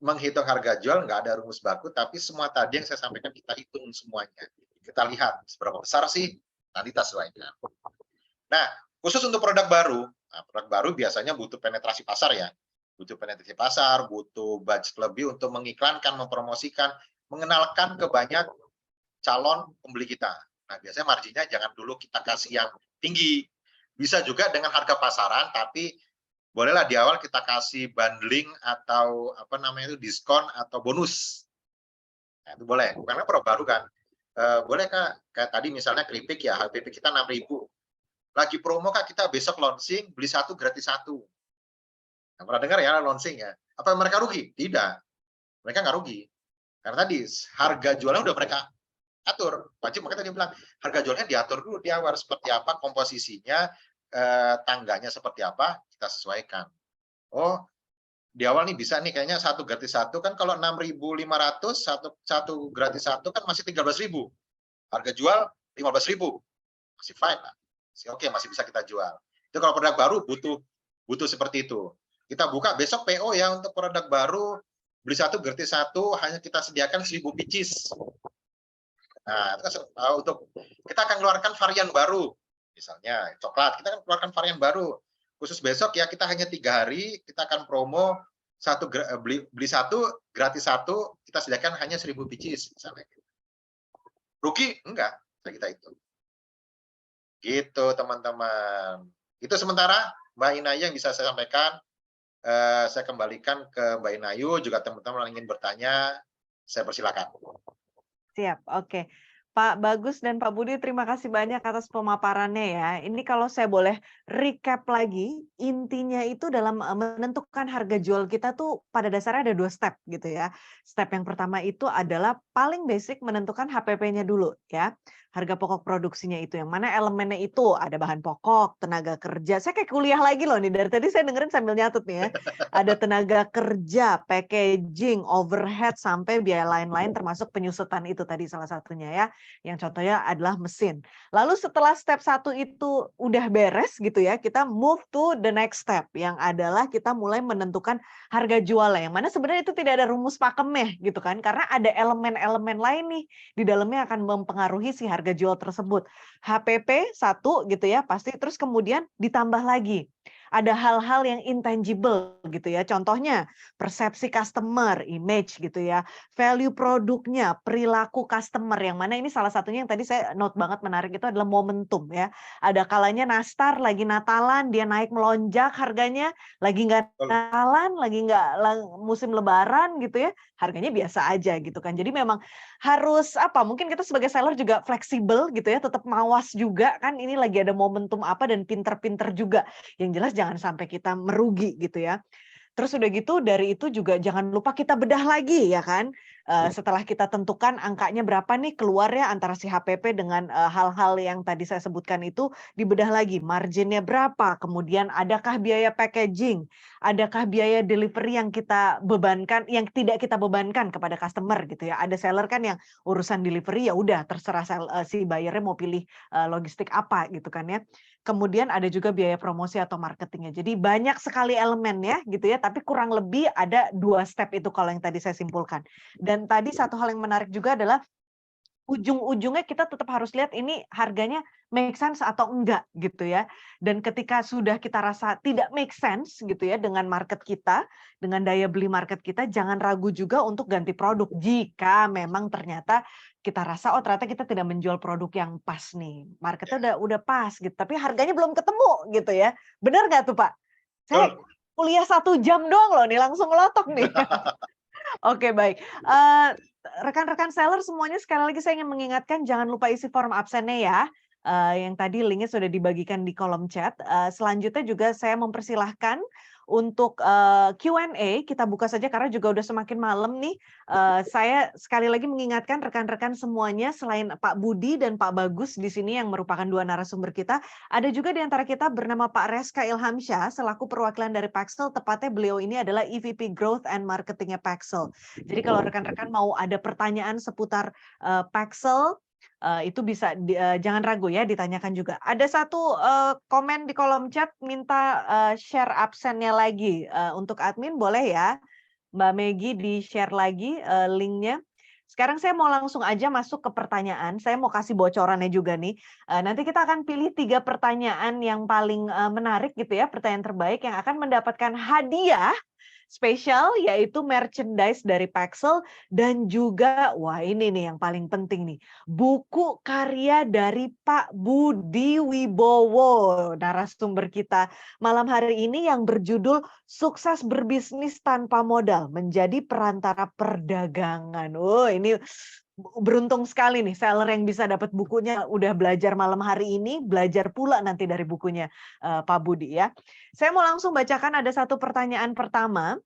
menghitung harga jual nggak ada rumus baku, tapi semua tadi yang saya sampaikan kita hitung semuanya. Kita lihat seberapa besar sih, nanti kita sesuaikan. Nah, khusus untuk produk baru biasanya butuh penetrasi pasar ya. Butuh penetrasi pasar, butuh budget lebih untuk mengiklankan, mempromosikan, mengenalkan ke banyak calon pembeli kita. Nah, biasanya marginnya jangan dulu kita kasih yang tinggi. Bisa juga dengan harga pasaran, tapi bolehlah di awal kita kasih bundling atau apa namanya itu diskon atau bonus. Nah, itu boleh. Karena produk baru kan. Boleh Kak, kayak tadi misalnya keripik ya, HPP kita 6.000. Lagi promo Kak, kita besok launching, beli 1 gratis 1. Nah, pernah dengar ya launching ya? Apa mereka rugi? Tidak. Mereka nggak rugi. Karena tadi harga jualnya udah mereka atur. Wajib makanya tadi bilang, harga jualnya diatur dulu di awal seperti apa komposisinya, tangganya seperti apa, kita sesuaikan. Oh, di awal nih bisa nih kayaknya 1 gratis 1 kan kalau 6.500 satu gratis 1 kan masih 13.000. Harga jual 15.000. Masih fine lah. Masih oke, masih bisa kita jual. Itu kalau produk baru butuh seperti itu. Kita buka besok PO ya untuk produk baru, beli 1 gratis 1 hanya kita sediakan 1.000 pieces. Nah, itu untuk kita akan keluarkan varian baru. Misalnya coklat, kita akan keluarkan varian baru. Khusus besok ya kita hanya 3 hari, kita akan promo beli 1 gratis 1, kita sediakan hanya 1.000 pieces misalnya. Rugi? Enggak, kita itu. Gitu teman-teman. Itu sementara Mbak Inayu yang bisa saya sampaikan. Saya kembalikan ke Mbak Inayu, juga teman-teman yang ingin bertanya, saya persilakan. Siap, oke. Pak Bagus dan Pak Budi, terima kasih banyak atas pemaparannya ya. Ini kalau saya boleh recap lagi, intinya itu dalam menentukan harga jual kita tuh pada dasarnya ada 2 step gitu ya. Step yang pertama itu adalah paling basic menentukan HPP-nya dulu ya. Harga pokok produksinya itu, yang mana elemennya itu ada bahan pokok, tenaga kerja. Saya kayak kuliah lagi loh nih, dari tadi saya dengerin sambil nyatet nih ya. Ada tenaga kerja, packaging, overhead, sampai biaya lain-lain termasuk penyusutan itu tadi salah satunya ya. Yang contohnya adalah mesin. Lalu setelah step 1 itu udah beres gitu ya, kita move to the next step yang adalah kita mulai menentukan harga jualnya. Yang mana sebenarnya itu tidak ada rumus pakemnya gitu kan. Karena ada elemen-elemen lain nih di dalamnya akan mempengaruhi si harga jual tersebut. HPP 1 gitu ya pasti, terus kemudian ditambah lagi. Ada hal-hal yang intangible gitu ya. Contohnya persepsi customer, image gitu ya. Value produknya, perilaku customer, yang mana ini salah satunya yang tadi saya note banget menarik itu adalah momentum ya. Ada kalanya nastar lagi Natalan dia naik melonjak harganya, lagi nggak Natalan, lagi nggak musim lebaran gitu ya, harganya biasa aja gitu kan. Jadi memang harus apa, mungkin kita sebagai seller juga fleksibel gitu ya, tetap mawas juga kan ini lagi ada momentum apa dan pinter-pinter juga. Yang jelas jangan sampai kita merugi gitu ya. Terus udah gitu dari itu juga jangan lupa kita bedah lagi ya kan. Setelah kita tentukan angkanya berapa nih keluar ya antara si HPP dengan hal-hal yang tadi saya sebutkan itu, dibedah lagi marginnya berapa, kemudian adakah biaya packaging, adakah biaya delivery yang kita bebankan, yang tidak kita bebankan kepada customer gitu ya. Ada seller kan yang urusan delivery ya udah terserah si buyernya mau pilih logistik apa gitu kan ya. Kemudian ada juga biaya promosi atau marketingnya. Jadi banyak sekali elemennya gitu ya, tapi kurang lebih ada 2 step itu kalau yang tadi saya simpulkan. Dan tadi satu hal yang menarik juga adalah ujung-ujungnya kita tetap harus lihat ini harganya make sense atau enggak gitu ya. Dan ketika sudah kita rasa tidak make sense gitu ya dengan market kita, dengan daya beli market kita, jangan ragu juga untuk ganti produk jika memang ternyata kita rasa oh ternyata kita tidak menjual produk yang pas nih. Marketnya udah pas gitu, tapi harganya belum ketemu gitu ya. Benar nggak tuh Pak? Saya kuliah 1 jam doang loh nih langsung ngelotok nih. Oke baik. Rekan-rekan seller semuanya sekali lagi saya ingin mengingatkan jangan lupa isi form absennya ya. Yang tadi linknya sudah dibagikan di kolom chat. Selanjutnya juga saya mempersilahkan untuk Q&A kita buka saja karena juga udah semakin malam nih. Saya sekali lagi mengingatkan rekan-rekan semuanya, selain Pak Budi dan Pak Bagus di sini yang merupakan dua narasumber kita, ada juga di antara kita bernama Pak Reska Ilhamsyah selaku perwakilan dari Paxel. Tepatnya beliau ini adalah EVP Growth and Marketingnya Paxel. Jadi kalau rekan-rekan mau ada pertanyaan seputar Paxel, itu bisa jangan ragu ya ditanyakan juga. Ada satu komen di kolom chat minta share absennya lagi. Untuk admin boleh ya Mbak Megi di-share lagi linknya. Sekarang saya mau langsung aja masuk ke pertanyaan. Saya mau kasih bocorannya juga nih. Nanti kita akan pilih 3 pertanyaan yang paling menarik gitu ya, pertanyaan terbaik yang akan mendapatkan hadiah spesial, yaitu merchandise dari Paxel, dan juga, wah ini nih yang paling penting nih, buku karya dari Pak Budi Wibowo, narasumber kita malam hari ini yang berjudul Sukses Berbisnis Tanpa Modal, Menjadi Perantara Perdagangan. Oh ini beruntung sekali nih seller yang bisa dapat bukunya, udah belajar malam hari ini, belajar pula nanti dari bukunya Pak Budi ya. Saya mau langsung bacakan ada satu pertanyaan pertama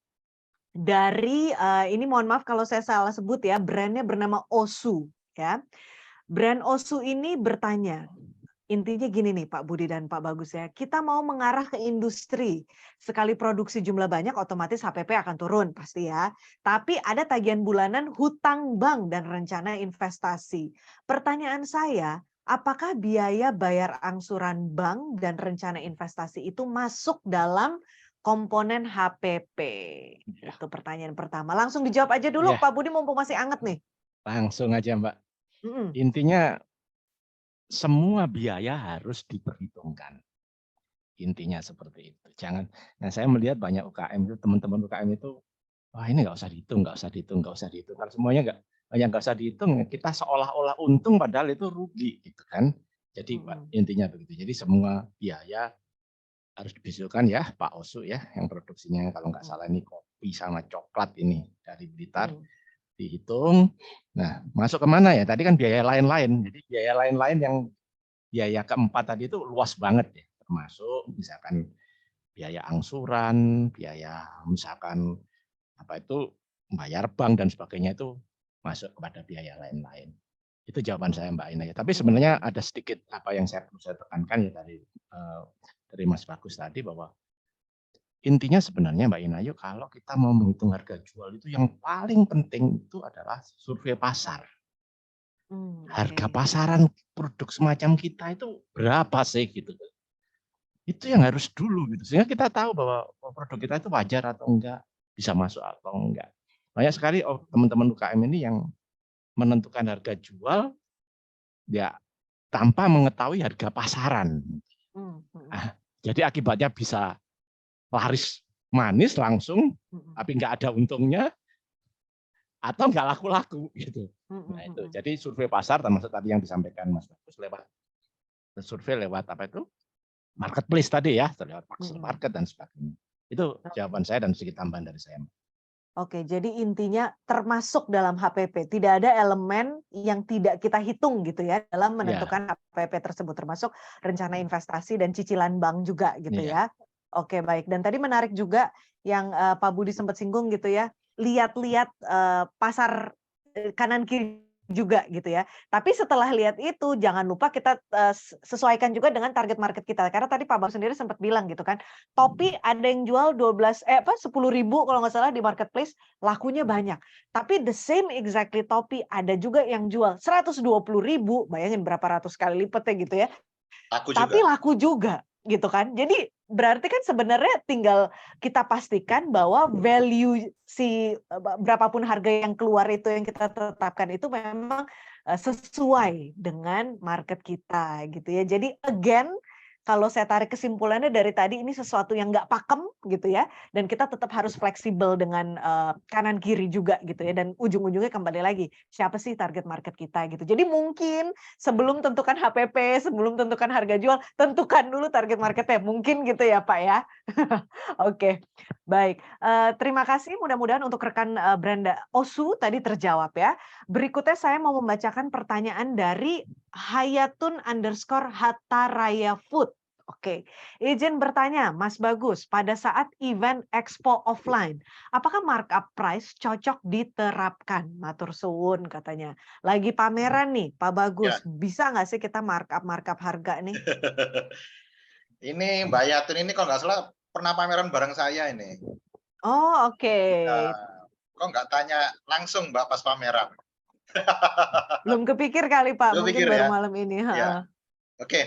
dari ini mohon maaf kalau saya salah sebut ya, brandnya bernama Osu ya. Brand Osu ini bertanya, intinya gini nih Pak Budi dan Pak Bagus ya, kita mau mengarah ke industri. Sekali produksi jumlah banyak otomatis HPP akan turun pasti ya. Tapi ada tagihan bulanan, hutang bank dan rencana investasi. Pertanyaan saya, apakah biaya bayar angsuran bank dan rencana investasi itu masuk dalam komponen HPP? Itu pertanyaan pertama. Langsung dijawab aja dulu Pak Budi mumpung masih anget nih. Langsung aja Mbak. Intinya semua biaya harus diperhitungkan. Intinya seperti itu. Jangan. Nah saya melihat banyak UKM itu, teman-teman UKM itu, wah ini nggak usah dihitung, nggak usah dihitung, nggak usah dihitung. Kalau semuanya nggak usah dihitung, kita seolah-olah untung padahal itu rugi, gitu kan. Jadi intinya begitu. Jadi semua biaya harus dibisukan ya, Pak Osu ya, yang produksinya kalau nggak salah ini kopi sama coklat ini dari Blitar. Dihitung. Nah, masuk kemana ya? Tadi kan biaya lain-lain. Jadi biaya lain-lain yang biaya keempat tadi itu luas banget ya. Termasuk misalkan biaya angsuran, biaya misalkan apa itu bayar bank dan sebagainya itu masuk kepada biaya lain-lain. Itu jawaban saya Mbak Ina ya. Tapi sebenarnya ada sedikit apa yang saya perlu tekankan ya dari Mas Bagus tadi bahwa intinya sebenarnya Mbak Inayu, kalau kita mau menghitung harga jual itu yang paling penting itu adalah survei pasar. Harga pasaran produk semacam kita itu berapa sih gitu. Itu yang harus dulu gitu. Sehingga kita tahu bahwa produk kita itu wajar atau enggak, bisa masuk atau enggak. Banyak sekali teman-teman UKM ini yang menentukan harga jual ya tanpa mengetahui harga pasaran. Jadi akibatnya bisa laris manis langsung, tapi nggak ada untungnya, atau nggak laku-laku gitu. Nah itu, jadi survei pasar termasuk tadi yang disampaikan Mas Bagus lewat survei lewat apa itu marketplace tadi ya, lewat Paxel Market dan sebagainya. Itu jawaban saya dan sedikit tambahan dari saya. Oke, jadi intinya termasuk dalam HPP, tidak ada elemen yang tidak kita hitung gitu ya dalam menentukan HPP tersebut, termasuk rencana investasi dan cicilan bank juga gitu ya. Oke, baik. Dan tadi menarik juga yang Pak Budi sempat singgung gitu ya, lihat-lihat pasar kanan kiri juga gitu ya. Tapi setelah lihat itu jangan lupa kita sesuaikan juga dengan target market kita. Karena tadi Pak Bang sendiri sempat bilang gitu kan, topi ada yang jual 10.000 kalau nggak salah di marketplace, lakunya banyak. Tapi the same exactly topi ada juga yang jual 120.000, bayangin berapa ratus kali lipatnya gitu ya. Tapi laku juga gitu kan. Jadi berarti kan sebenarnya tinggal kita pastikan bahwa value si berapapun harga yang keluar itu yang kita tetapkan itu memang sesuai dengan market kita gitu ya. Jadi again, kalau saya tarik kesimpulannya dari tadi, ini sesuatu yang nggak pakem gitu ya, dan kita tetap harus fleksibel dengan kanan kiri juga gitu ya, dan ujung-ujungnya kembali lagi siapa sih target market kita gitu. Jadi mungkin sebelum tentukan HPP, sebelum tentukan harga jual, tentukan dulu target marketnya, mungkin gitu ya Pak ya. Oke, baik. Terima kasih, mudah-mudahan untuk rekan Brenda Osu tadi terjawab ya. Berikutnya saya mau membacakan pertanyaan dari Hayatun_Hatta Raya Food. Oke, izin bertanya, Mas Bagus, pada saat event expo offline, apakah markup price cocok diterapkan? Matur suwun katanya. Lagi pameran nih, Pak Bagus, Ya, bisa nggak sih kita markup harga nih? ini Mbak Yatun ini kalau nggak salah pernah pameran bareng saya ini. Oh, oke. Nah, kok nggak tanya langsung Mbak pas pameran? Belum kepikir kali, Pak. Lu Mungkin pikir baru ya? malam ini. Ya, Heeh. oke.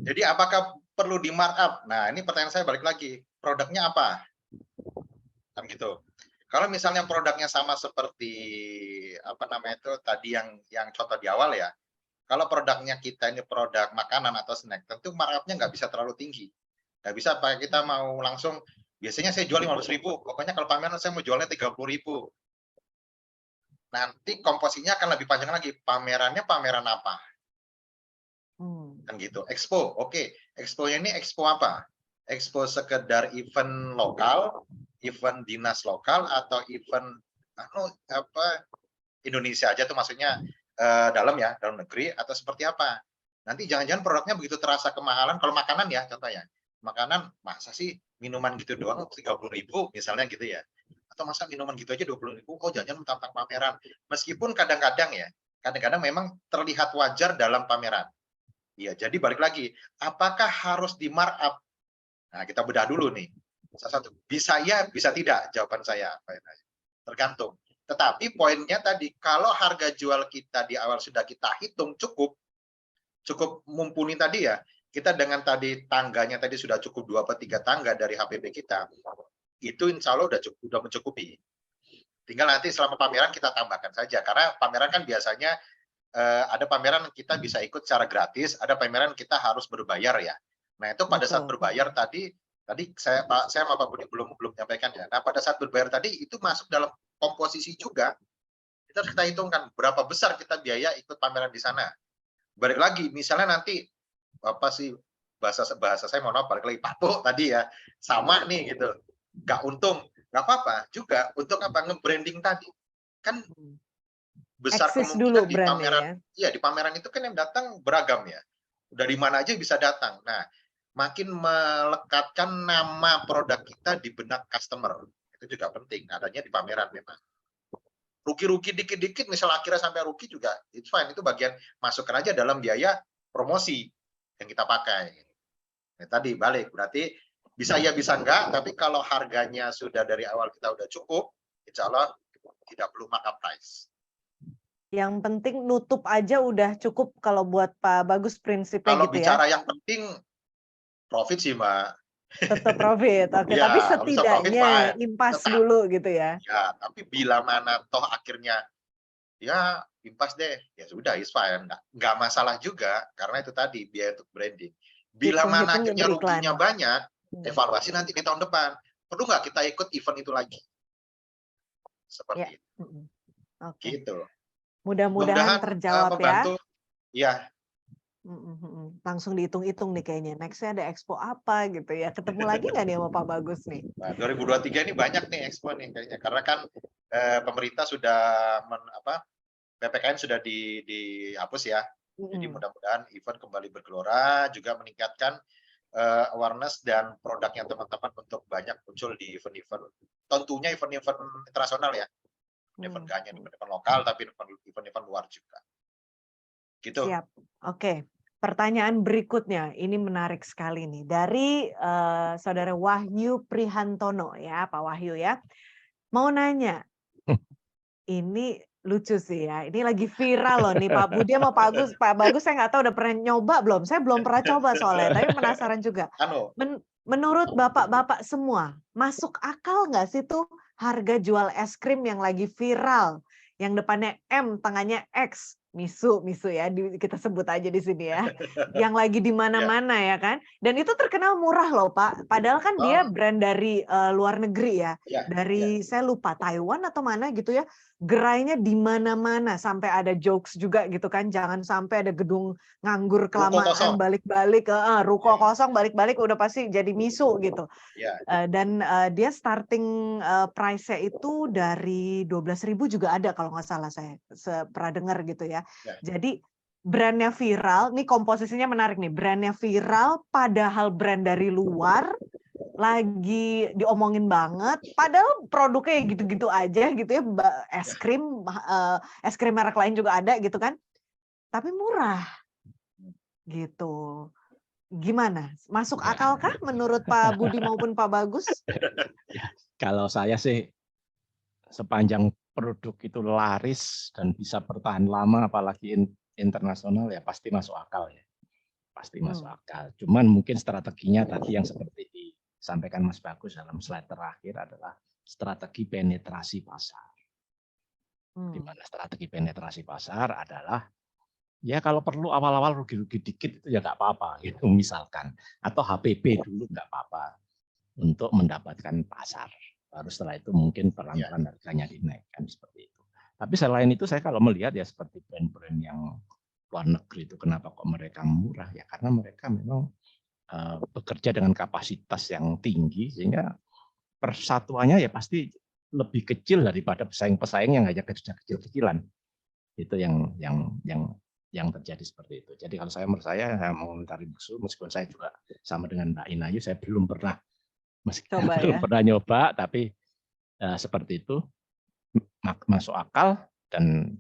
Jadi apakah perlu di markup? Nah, ini pertanyaan saya balik lagi. Produknya apa? Kan gitu. Kalau misalnya produknya sama seperti apa namanya itu tadi yang contoh di awal ya. Kalau produknya kita ini produk makanan atau snack, tentu markupnya nggak bisa terlalu tinggi. Nggak bisa pakai kita mau langsung, biasanya saya jual 15.000, pokoknya kalau pameran saya mau jualnya 30.000. Nanti komposisinya akan lebih panjang lagi. Pamerannya pameran apa? Kan gitu. Expo, oke. Expo-nya ini expo apa? Expo sekedar event lokal, event dinas lokal, atau event Indonesia aja tuh maksudnya dalam negeri atau seperti apa? Nanti jangan-jangan produknya begitu terasa kemahalan. Kalau makanan ya contohnya, makanan masa sih minuman gitu doang 30.000 misalnya gitu ya? Atau masa minuman gitu aja 20.000? Oh jangan-jangan tentang pameran. Meskipun kadang-kadang ya, kadang-kadang memang terlihat wajar dalam pameran. Ya, jadi balik lagi, apakah harus di markup? Nah, kita bedah dulu nih. Satu, bisa ya, bisa tidak jawaban saya. Tergantung. Tetapi poinnya tadi, kalau harga jual kita di awal sudah kita hitung cukup mumpuni tadi ya, kita dengan tadi tangganya tadi sudah cukup 2 atau 3 tangga dari HPP kita, itu insya Allah udah mencukupi. Tinggal nanti selama pameran kita tambahkan saja, karena pameran kan biasanya ada pameran kita bisa ikut secara gratis, ada pameran kita harus berbayar ya. Nah itu pada saat berbayar tadi saya sama Pak Budi belum menyampaikan ya. Nah pada saat berbayar tadi itu masuk dalam komposisi juga. Kita hitungkan berapa besar kita biaya ikut pameran di sana. Balik lagi, misalnya nanti apa sih bahasa saya mohon maaf balik lagi Pak Bo tadi ya sama nih gitu, nggak untung, nggak apa-apa juga untuk apa nge-branding tadi kan. Besar Eksis kemungkinan dulu di pameran, ya. iya di pameran itu kan yang datang beragam ya. Dari mana aja bisa datang. Nah, makin melekatkan nama produk kita di benak customer. Itu juga penting adanya di pameran memang. Rugi-rugi dikit-dikit misal akhirnya sampai rugi juga it's fine, itu bagian masukkan aja dalam biaya promosi yang kita pakai. Nah, tadi balik berarti bisa ya bisa enggak, tapi kalau harganya sudah dari awal kita udah cukup, insya Allah tidak perlu markup price. Yang penting nutup aja udah cukup kalau buat Pak Bagus prinsipnya Kalau gitu ya. bicara yang penting profit sih Mbak. Tetap profit, oke. Ya, tapi bisa profit setidaknya impas dulu gitu ya. Ya, tapi bila mana toh akhirnya ya impas deh, ya sudah is fine, nggak masalah juga karena itu tadi biaya untuk branding. Bila mana akhirnya ruginya banyak, evaluasi nanti di tahun depan. Perlu nggak kita ikut event itu lagi? Seperti itu. Oke. Gitu. Mudah-mudahan terjawab membantu, ya. Langsung dihitung-hitung nih kayaknya. Nextnya ada expo apa gitu ya. Ketemu lagi nggak nih sama Pak Bagus nih? Nah, 2023 ini banyak nih expo nih kayaknya. Karena kan pemerintah sudah PPKM sudah dihapus ya. Jadi mudah-mudahan event kembali bergelora, juga meningkatkan awareness dan produknya teman-teman untuk banyak muncul di event-event. Tentunya event-event internasional ya. Event gak hanya event lokal, tapi event-event luar juga. Gitu. Siap. Oke. Pertanyaan berikutnya, ini menarik sekali nih. Dari Saudara Wahyu Prihantono ya, Pak Wahyu ya. Mau nanya, ini lucu sih ya. Ini lagi viral loh nih Pak Budi sama Pak Bagus saya nggak tahu udah pernah nyoba belum. Saya belum pernah coba soalnya, tapi penasaran juga. Menurut bapak-bapak semua, masuk akal nggak sih tuh harga jual es krim yang lagi viral, yang depannya M, tangannya X, misu ya, kita sebut aja di sini ya, yang lagi di mana-mana ya kan, dan itu terkenal murah loh Pak, padahal kan dia brand dari luar negeri ya, dari saya lupa Taiwan atau mana gitu ya, gerainya di mana-mana, sampai ada jokes juga gitu kan, jangan sampai ada gedung nganggur kelamaan balik-balik, ruko kosong balik-balik udah pasti jadi misu gitu. Dan dia starting price-nya itu dari 12.000 juga ada kalau nggak salah saya pernah dengar gitu ya. Jadi brandnya viral, nih komposisinya menarik nih, brandnya viral, padahal brand dari luar lagi diomongin banget, padahal produknya ya gitu-gitu aja gitu ya, es krim merek lain juga ada gitu kan, tapi murah gitu. Gimana? Masuk Ya. akalkah menurut Pak Budi maupun Pak Bagus? Ya, kalau saya sih sepanjang produk itu laris dan bisa bertahan lama, apalagi internasional, ya pasti masuk akal ya. Pasti masuk akal. Cuman mungkin strateginya tadi yang seperti disampaikan Mas Bagus dalam slide terakhir adalah strategi penetrasi pasar. Di mana strategi penetrasi pasar adalah ya kalau perlu awal-awal rugi-rugi dikit itu ya nggak apa-apa gitu misalkan, atau HPP dulu nggak apa-apa untuk mendapatkan pasar. Baru setelah itu mungkin pelan-pelan harganya dinaikkan seperti itu. Tapi selain itu saya kalau melihat ya seperti brand-brand yang luar negeri itu kenapa kok mereka murah ya, karena mereka memang bekerja dengan kapasitas yang tinggi sehingga persatuannya ya pasti lebih kecil daripada pesaing-pesaing yang hanya kecil-kecilan. Itu yang terjadi seperti itu. Jadi kalau menurut saya mengomentari Buksu, meskipun saya juga sama dengan Mbak Inayu, saya belum pernah pernah nyoba, tapi seperti itu masuk akal dan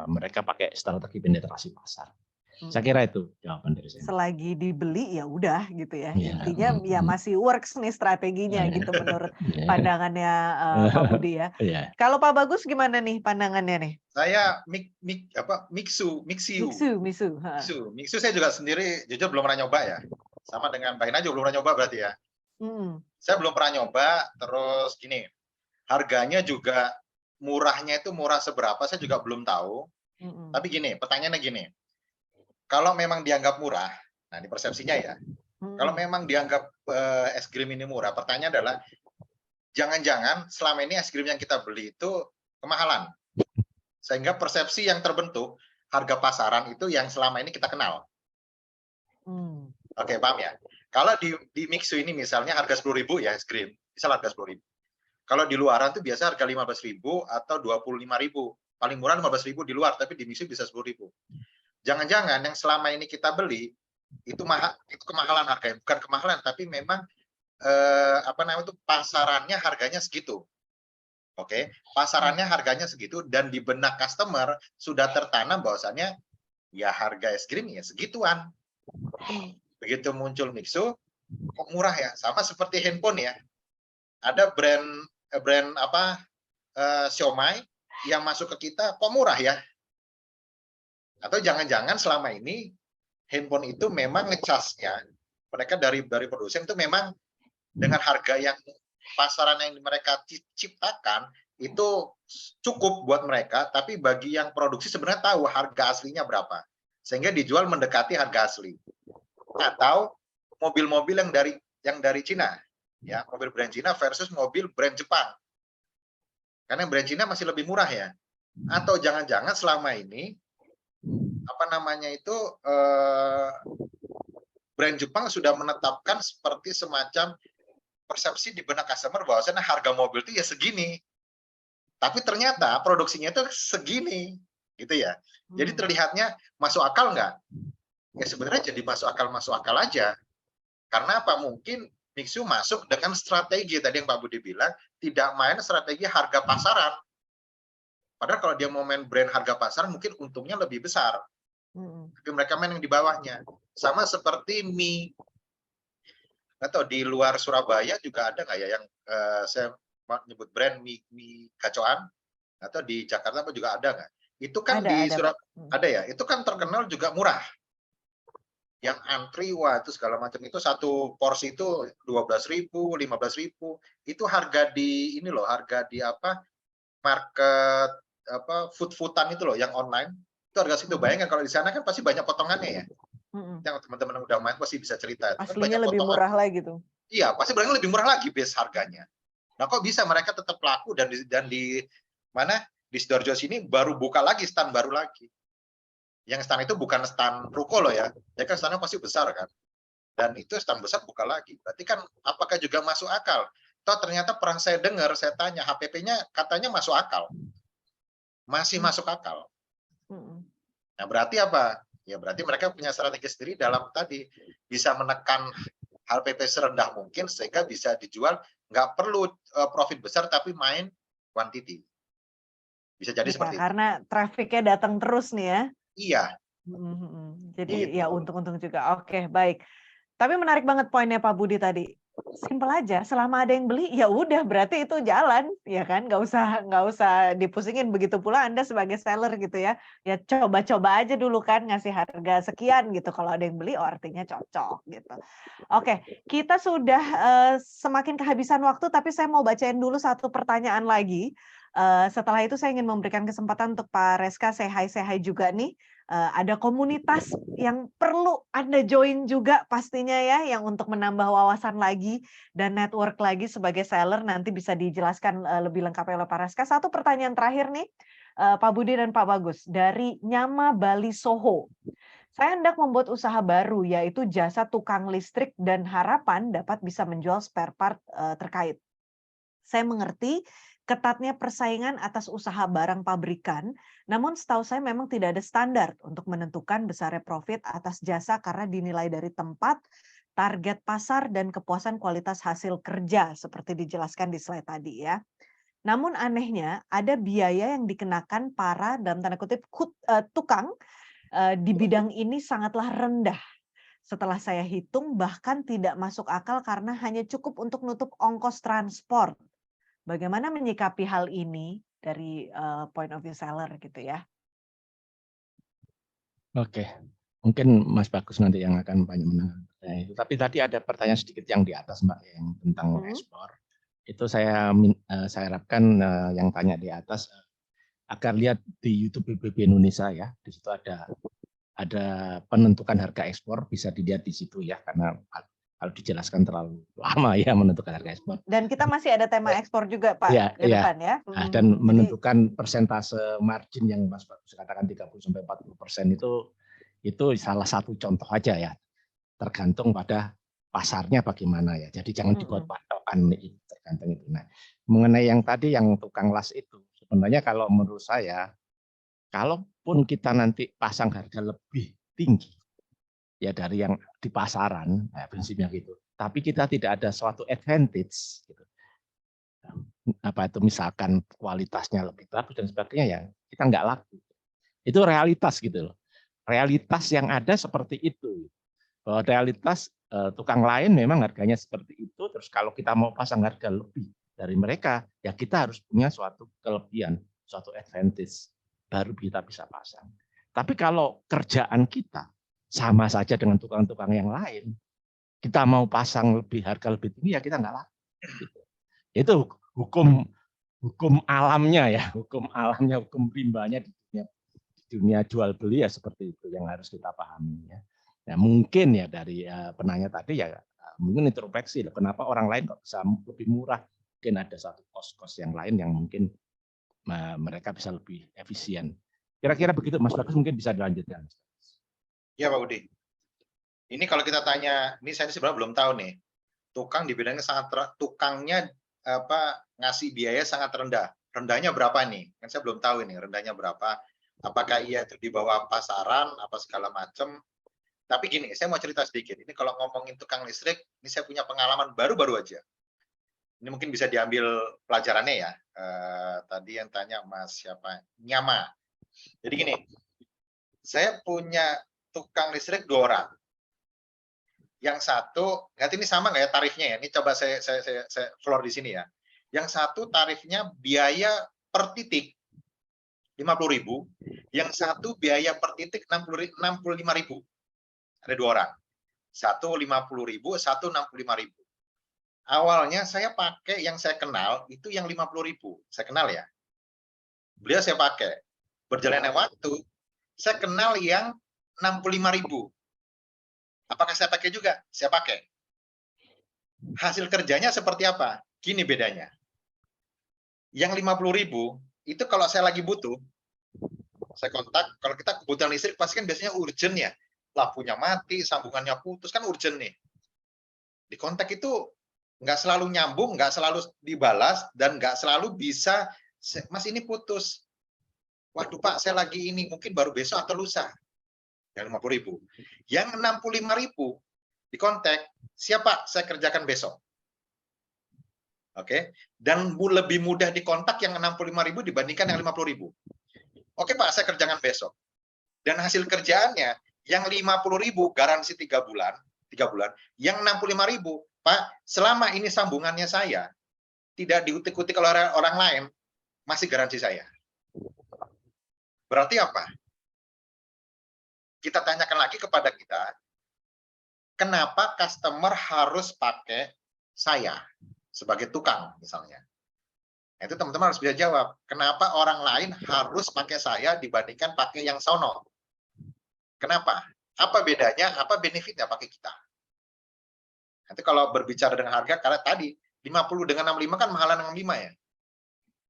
mereka pakai strategi penetrasi pasar. Saya kira itu jawaban dari saya. Selagi dibeli ya udah gitu ya. Intinya ya masih works nih strateginya gitu menurut pandangannya Pak Budi ya. Kalau Pak Bagus gimana nih pandangannya nih? Saya Mixu saya juga sendiri jujur belum pernah nyoba ya. Sama dengan Mbak Ina juga belum pernah nyoba berarti ya. Saya belum pernah nyoba, terus gini, harganya juga murahnya itu murah seberapa saya juga belum tahu. Tapi gini, pertanyaannya gini. Kalau memang dianggap murah, nah ini persepsinya ya. Kalau memang dianggap es krim ini murah, pertanyaan adalah jangan-jangan selama ini es krim yang kita beli itu kemahalan. Sehingga persepsi yang terbentuk harga pasaran itu yang selama ini kita kenal. Oke, paham ya? Kalau di Mixu ini misalnya harga 10.000 ya es krim, misal harga 10.000. Kalau di luaran itu biasa harga 15.000 atau 25.000. Paling murah 15.000 di luar, tapi di Mixu bisa 10.000. Jangan-jangan yang selama ini kita beli itu kemahalan harganya, bukan kemahalan, tapi memang pasarannya harganya segitu. Oke, pasarannya harganya segitu dan di benak customer sudah tertanam bahwasannya ya harga es krim ya segituan. Begitu muncul Mixu, kok murah ya? Sama seperti handphone ya. Ada brand Xiaomi yang masuk ke kita kok murah ya? Atau jangan-jangan selama ini handphone itu memang ngecasnya mereka dari produsen itu memang dengan harga yang pasaran yang mereka ciptakan itu cukup buat mereka, tapi bagi yang produksi sebenarnya tahu harga aslinya berapa, sehingga dijual mendekati harga asli. Atau mobil-mobil yang dari Cina, ya mobil brand Cina versus mobil brand Jepang, karena brand Cina masih lebih murah ya. Atau jangan-jangan selama ini brand Jepang sudah menetapkan seperti semacam persepsi di benak customer bahwasanya harga mobil itu ya segini, tapi ternyata produksinya itu segini, gitu ya. Jadi terlihatnya masuk akal nggak? Ya sebenarnya jadi masuk akal aja. Karena apa? Mungkin Mixu masuk dengan strategi tadi yang Pak Budi bilang, tidak main strategi harga pasaran. Padahal kalau dia mau main brand harga pasar mungkin untungnya lebih besar. Tapi mereka main yang di bawahnya. Sama seperti mie. Atau di luar Surabaya juga ada nggak ya yang saya nyebut brand mie gacoan? Atau di Jakarta juga ada nggak? Itu kan ada ya. Itu kan terkenal juga murah. Yang antri, wah itu segala macam itu satu porsi itu 12.000, 15.000. Itu harga di ini loh, harga di market food-foodan itu loh yang online. Itu harga situ. Bayangkan kalau di sana kan pasti banyak potongannya ya. Yang teman-teman udah main pasti bisa cerita. Aslinya lebih murah lagi tuh. Iya, pasti barangnya lebih murah lagi base harganya. Nah, kok bisa mereka tetap laku dan di mana di Sidoarjo sini baru buka lagi stand baru lagi. Yang stand itu bukan stand ruko loh ya. Ya kan standnya pasti besar kan. Dan itu stand besar buka lagi. Berarti kan apakah juga masuk akal? Toh ternyata pernah saya dengar, saya tanya HPP-nya katanya masuk akal. Masih masuk akal. Nah, berarti apa? Ya berarti mereka punya strategi sendiri dalam tadi bisa menekan HLPP serendah mungkin sehingga bisa dijual, nggak perlu profit besar tapi main quantity. Bisa jadi Ya, seperti itu. karena trafficnya datang terus nih ya. Iya, Jadi ya gitu. untung-untung juga. Oke, baik. Tapi menarik banget poinnya Pak Budi tadi. Simpel aja, selama ada yang beli ya udah berarti itu jalan, ya kan? Nggak usah dipusingin. Begitu pula Anda sebagai seller gitu ya. Ya coba-coba aja dulu kan ngasih harga sekian gitu. Kalau ada yang beli, oh artinya cocok gitu. Oke, kita sudah semakin kehabisan waktu, tapi saya mau bacain dulu satu pertanyaan lagi. Setelah itu saya ingin memberikan kesempatan untuk Pak Reska say hi juga nih. Ada komunitas yang perlu Anda join juga pastinya ya, yang untuk menambah wawasan lagi dan network lagi sebagai seller, nanti bisa dijelaskan lebih lengkap oleh Pak Reska. Satu pertanyaan terakhir nih, Pak Budi dan Pak Bagus, dari Nyama Bali Soho. Saya hendak membuat usaha baru, yaitu jasa tukang listrik dan harapan dapat bisa menjual spare part terkait. Saya mengerti ketatnya persaingan atas usaha barang pabrikan, namun setahu saya memang tidak ada standar untuk menentukan besarnya profit atas jasa karena dinilai dari tempat, target pasar, dan kepuasan kualitas hasil kerja seperti dijelaskan di slide tadi ya. Namun anehnya ada biaya yang dikenakan para dalam tanda kutip tukang di bidang ini sangatlah rendah. Setelah saya hitung bahkan tidak masuk akal karena hanya cukup untuk nutup ongkos transport. Bagaimana menyikapi hal ini dari point of view seller gitu ya? Oke, mungkin Mas Bagus nanti yang akan banyak menanggapi itu. Tapi tadi ada pertanyaan sedikit yang di atas Mbak yang tentang ekspor. Itu saya harapkan yang tanya di atas agar lihat di YouTube PBB Indonesia ya. Di situ ada penentukan harga ekspor, bisa dilihat di situ ya, karena kalau dijelaskan terlalu lama ya menentukan harga ekspor. Dan kita masih ada tema ekspor juga Pak ya, ke depan ya. Dan menentukan persentase margin yang Mas Bagus katakan 30-40% itu salah satu contoh aja ya. Tergantung pada pasarnya bagaimana ya. Jadi jangan dibuat patokan itu, tergantung itu. Nah, mengenai yang tadi yang tukang las itu, sebenarnya kalau menurut saya, kalaupun kita nanti pasang harga lebih tinggi ya dari yang di pasaran, prinsipnya gitu. Tapi kita tidak ada suatu advantage, gitu. Apa itu misalkan kualitasnya lebih bagus dan sebagainya ya kita nggak laku. Itu realitas gitu loh. Realitas yang ada seperti itu. Bahwa realitas tukang lain memang harganya seperti itu. Terus kalau kita mau pasang harga lebih dari mereka, ya kita harus punya suatu kelebihan, suatu advantage baru kita bisa pasang. Tapi kalau kerjaan kita sama saja dengan tukang-tukang yang lain, kita mau pasang harga lebih tinggi ya kita nggak laku. Gitu. Itu hukum alamnya ya, hukum rimbanya di dunia jual beli ya seperti itu yang harus kita pahami ya. Nah, mungkin ya dari penanya tadi ya mungkin introspeksi loh, kenapa orang lain kok bisa lebih murah? Mungkin ada satu kos-kos yang lain yang mungkin mereka bisa lebih efisien. Kira-kira begitu Mas Bagus, mungkin bisa dilanjutkan. Ya Pak Budi. Ini kalau kita tanya, ini saya sebenarnya belum tahu nih. Tukang di bidangnya tukangnya ngasih biaya sangat rendah. Rendahnya berapa nih? Kan saya belum tahu ini rendahnya berapa. Apakah iya itu di bawah pasaran apa segala macam. Tapi gini, saya mau cerita sedikit. Ini kalau ngomongin tukang listrik, ini saya punya pengalaman baru-baru aja. Ini mungkin bisa diambil pelajarannya ya. Tadi yang tanya Mas siapa? Nyama. Jadi gini, saya punya tukang listrik 2 orang. Yang satu, nanti ini sama nggak ya tarifnya ya? Ini coba saya floor di sini ya. Yang satu tarifnya biaya per titik 50.000, yang satu biaya per titik 65.000. Ada 2 orang. Satu 50.000, satu 65.000. Awalnya saya pakai yang saya kenal itu yang 50.000. Saya kenal ya. Beliau saya pakai. Berjalannya waktu, saya kenal yang 65.000. Apakah saya pakai juga? Saya pakai. Hasil kerjanya seperti apa? Gini bedanya. Yang 50.000 itu kalau saya lagi butuh, saya kontak. Kalau kita kebutuhan listrik pasti kan biasanya urgent ya. Lampunya mati, sambungannya putus, kan urgent nih. Di kontak itu nggak selalu nyambung, nggak selalu dibalas, dan nggak selalu bisa, Mas ini putus. Waduh Pak, saya lagi ini, mungkin baru besok atau lusa. Yang 50.000. Yang 65.000 di kontak, siapa saya kerjakan besok. Oke, dan lebih mudah dikontak yang 65.000 dibandingkan yang 50.000. Oke Pak, saya kerjakan besok. Dan hasil kerjaannya yang 50.000 garansi 3 bulan, yang 65.000 Pak, selama ini sambungannya saya tidak diutik-utik oleh orang lain, masih garansi saya. Berarti apa? Kita tanyakan lagi kepada kita, kenapa customer harus pakai saya sebagai tukang misalnya? Nah, itu teman-teman harus bisa jawab. Kenapa orang lain harus pakai saya dibandingkan pakai yang sono? Kenapa? Apa bedanya? Apa benefitnya pakai kita? Nanti kalau berbicara dengan harga, karena tadi 50 dengan 65 kan mahalan 65 ya.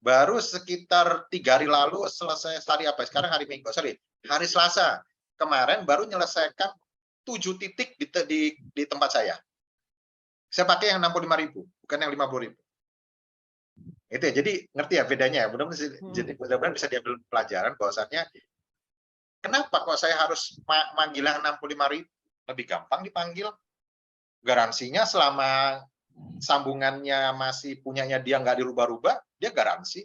Baru sekitar 3 hari lalu selesai hari apa? Sekarang hari Minggu, hari Selasa. Kemarin baru menyelesaikan 7 titik di tempat saya. Saya pakai yang 65.000, bukan yang 50.000. Itu ya, jadi ngerti ya bedanya ya. Mudah-mudahan bisa diambil pelajaran bahwasannya kenapa kok saya harus manggil yang 65.000? Lebih gampang dipanggil. Garansinya selama sambungannya masih punyanya dia nggak dirubah-rubah, dia garansi.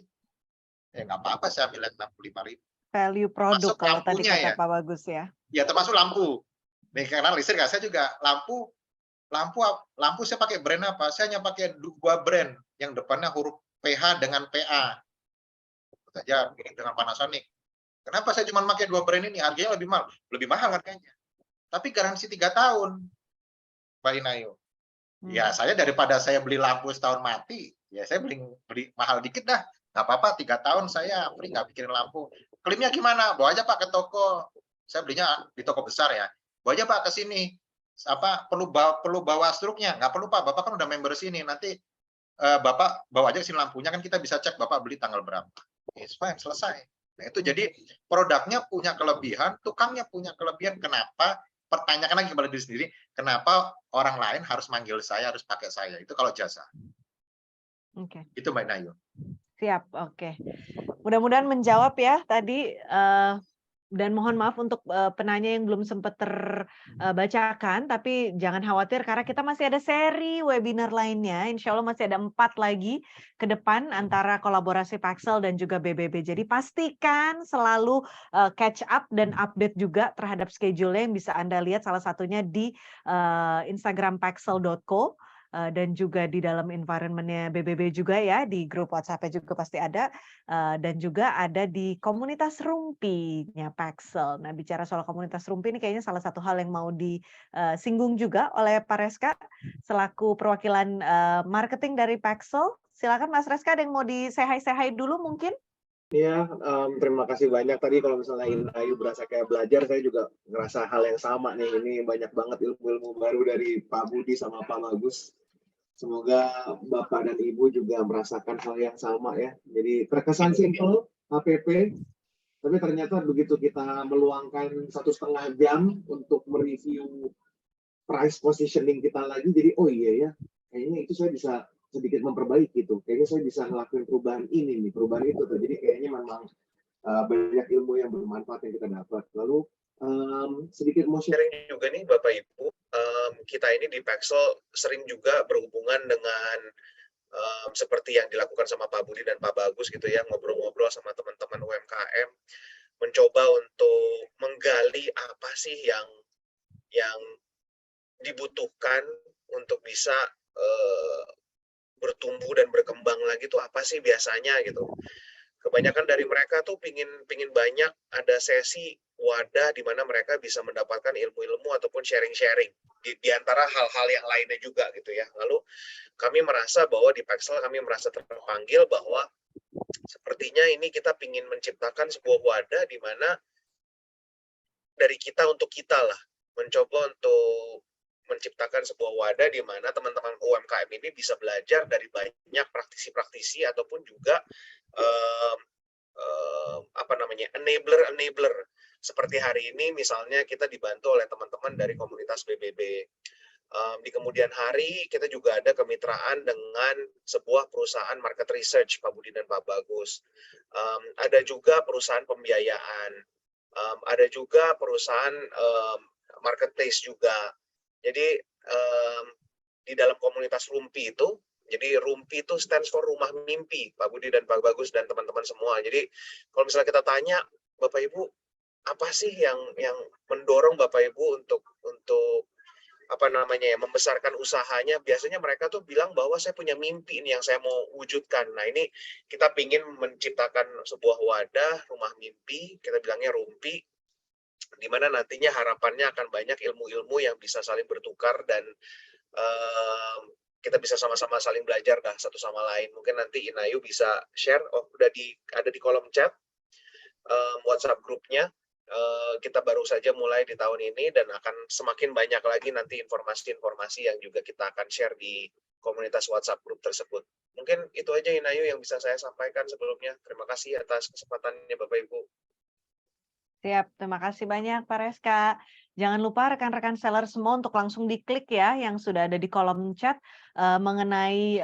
Ya nggak apa-apa saya ambil yang 65.000. Value produk kalau tadi kata Pak Bagus ya. Ya termasuk lampu. Nih karena listrik saya juga lampu saya pakai brand apa? Saya hanya pakai 2 brand yang depannya huruf PH dengan PA. Saja dengan Panasonic. Kenapa saya cuma pakai 2 brand ini? Harganya lebih mahal. Lebih mahal harganya. Tapi garansi 3 tahun. Mbak Inayo. Ya saya daripada saya beli lampu setahun mati, ya saya beli mahal dikit dah. Nggak apa-apa, 3 tahun saya free nggak bikin lampu. Klaimnya gimana? Bawa aja Pak ke toko. Saya belinya di toko besar ya. Bawa aja Pak ke sini. Perlu bawa struknya? Nggak perlu Pak, Bapak kan udah member sini. Nanti Bapak bawa aja ke sini lampunya, kan kita bisa cek Bapak beli tanggal berapa. It's fine, selesai. Nah itu jadi produknya punya kelebihan, tukangnya punya kelebihan. Kenapa? Pertanyakan lagi kepada diri sendiri, kenapa orang lain harus manggil saya, harus pakai saya? Itu kalau jasa. Oke. Itu Mbak Nayu. Siap, oke. Mudah-mudahan menjawab ya tadi, dan mohon maaf untuk penanya yang belum sempat terbacakan, tapi jangan khawatir karena kita masih ada seri webinar lainnya. Insya Allah masih ada 4 lagi ke depan antara kolaborasi Paxel dan juga BBB. Jadi pastikan selalu catch up dan update juga terhadap schedule-nya yang bisa Anda lihat salah satunya di Instagram paxel.co. Dan juga di dalam environment-nya BBB juga ya, di grup WhatsApp-nya juga pasti ada, dan juga ada di komunitas Rumpi-nya Paxel. Nah, bicara soal komunitas Rumpi ini kayaknya salah satu hal yang mau disinggung juga oleh Pak Reska selaku perwakilan marketing dari Paxel. Silakan Mas Reska, ada yang mau di-say-hi dulu mungkin? Iya, terima kasih banyak. Tadi kalau misalnya Inayu berasa kayak belajar, saya juga ngerasa hal yang sama nih. Ini banyak banget ilmu-ilmu baru dari Pak Budi sama Pak Bagus. Semoga Bapak dan Ibu juga merasakan hal yang sama ya. Jadi terkesan simple, HPP, tapi ternyata begitu kita meluangkan 1,5 jam untuk mereview price positioning kita lagi, jadi oh iya ya, kayaknya itu saya bisa sedikit memperbaiki gitu. Kayaknya saya bisa ngelakuin perubahan ini nih, perubahan itu tuh. Jadi kayaknya memang banyak ilmu yang bermanfaat yang kita dapat. Lalu sedikit mau sharing juga nih Bapak Ibu, kita ini di Paxel sering juga berhubungan dengan seperti yang dilakukan sama Pak Budi dan Pak Bagus gitu ya, ngobrol-ngobrol sama teman-teman UMKM, mencoba untuk menggali apa sih yang dibutuhkan untuk bisa bertumbuh dan berkembang lagi tuh apa sih biasanya gitu. Kebanyakan dari mereka tuh pingin banyak ada sesi wadah di mana mereka bisa mendapatkan ilmu-ilmu ataupun sharing-sharing di antara hal-hal yang lainnya juga gitu ya. Lalu kami merasa bahwa di Paxel kami merasa terpanggil bahwa sepertinya ini kita pingin menciptakan sebuah wadah di mana dari kita untuk kita lah, mencoba untuk menciptakan sebuah wadah di mana teman-teman UMKM ini bisa belajar dari banyak praktisi-praktisi ataupun juga enabler seperti hari ini misalnya kita dibantu oleh teman-teman dari komunitas BBB, Di kemudian hari kita juga ada kemitraan dengan sebuah perusahaan market research, Pak Budi dan Pak Bagus. Ada juga perusahaan pembiayaan, ada juga perusahaan marketplace juga. Jadi di dalam komunitas Rumpi itu, jadi Rumpi itu stands for Rumah Mimpi, Pak Budi dan Pak Bagus dan teman-teman semua. Jadi kalau misalnya kita tanya, Bapak Ibu, apa sih yang mendorong Bapak Ibu untuk apa namanya ya, membesarkan usahanya? Biasanya mereka tuh bilang bahwa saya punya mimpi ini yang saya mau wujudkan. Nah, ini kita ingin menciptakan sebuah wadah rumah mimpi, kita bilangnya Rumpi, di mana nantinya harapannya akan banyak ilmu-ilmu yang bisa saling bertukar dan kita bisa sama-sama saling belajar dah satu sama lain. Mungkin nanti Inayu bisa share, udah ada di kolom chat WhatsApp grupnya. Kita baru saja mulai di tahun ini dan akan semakin banyak lagi nanti informasi-informasi yang juga kita akan share di komunitas WhatsApp grup tersebut. Mungkin itu aja Inayu yang bisa saya sampaikan sebelumnya. Terima kasih atas kesempatannya Bapak Ibu. Siap, terima kasih banyak Pak Reska. Jangan lupa rekan-rekan seller semua untuk langsung diklik ya yang sudah ada di kolom chat mengenai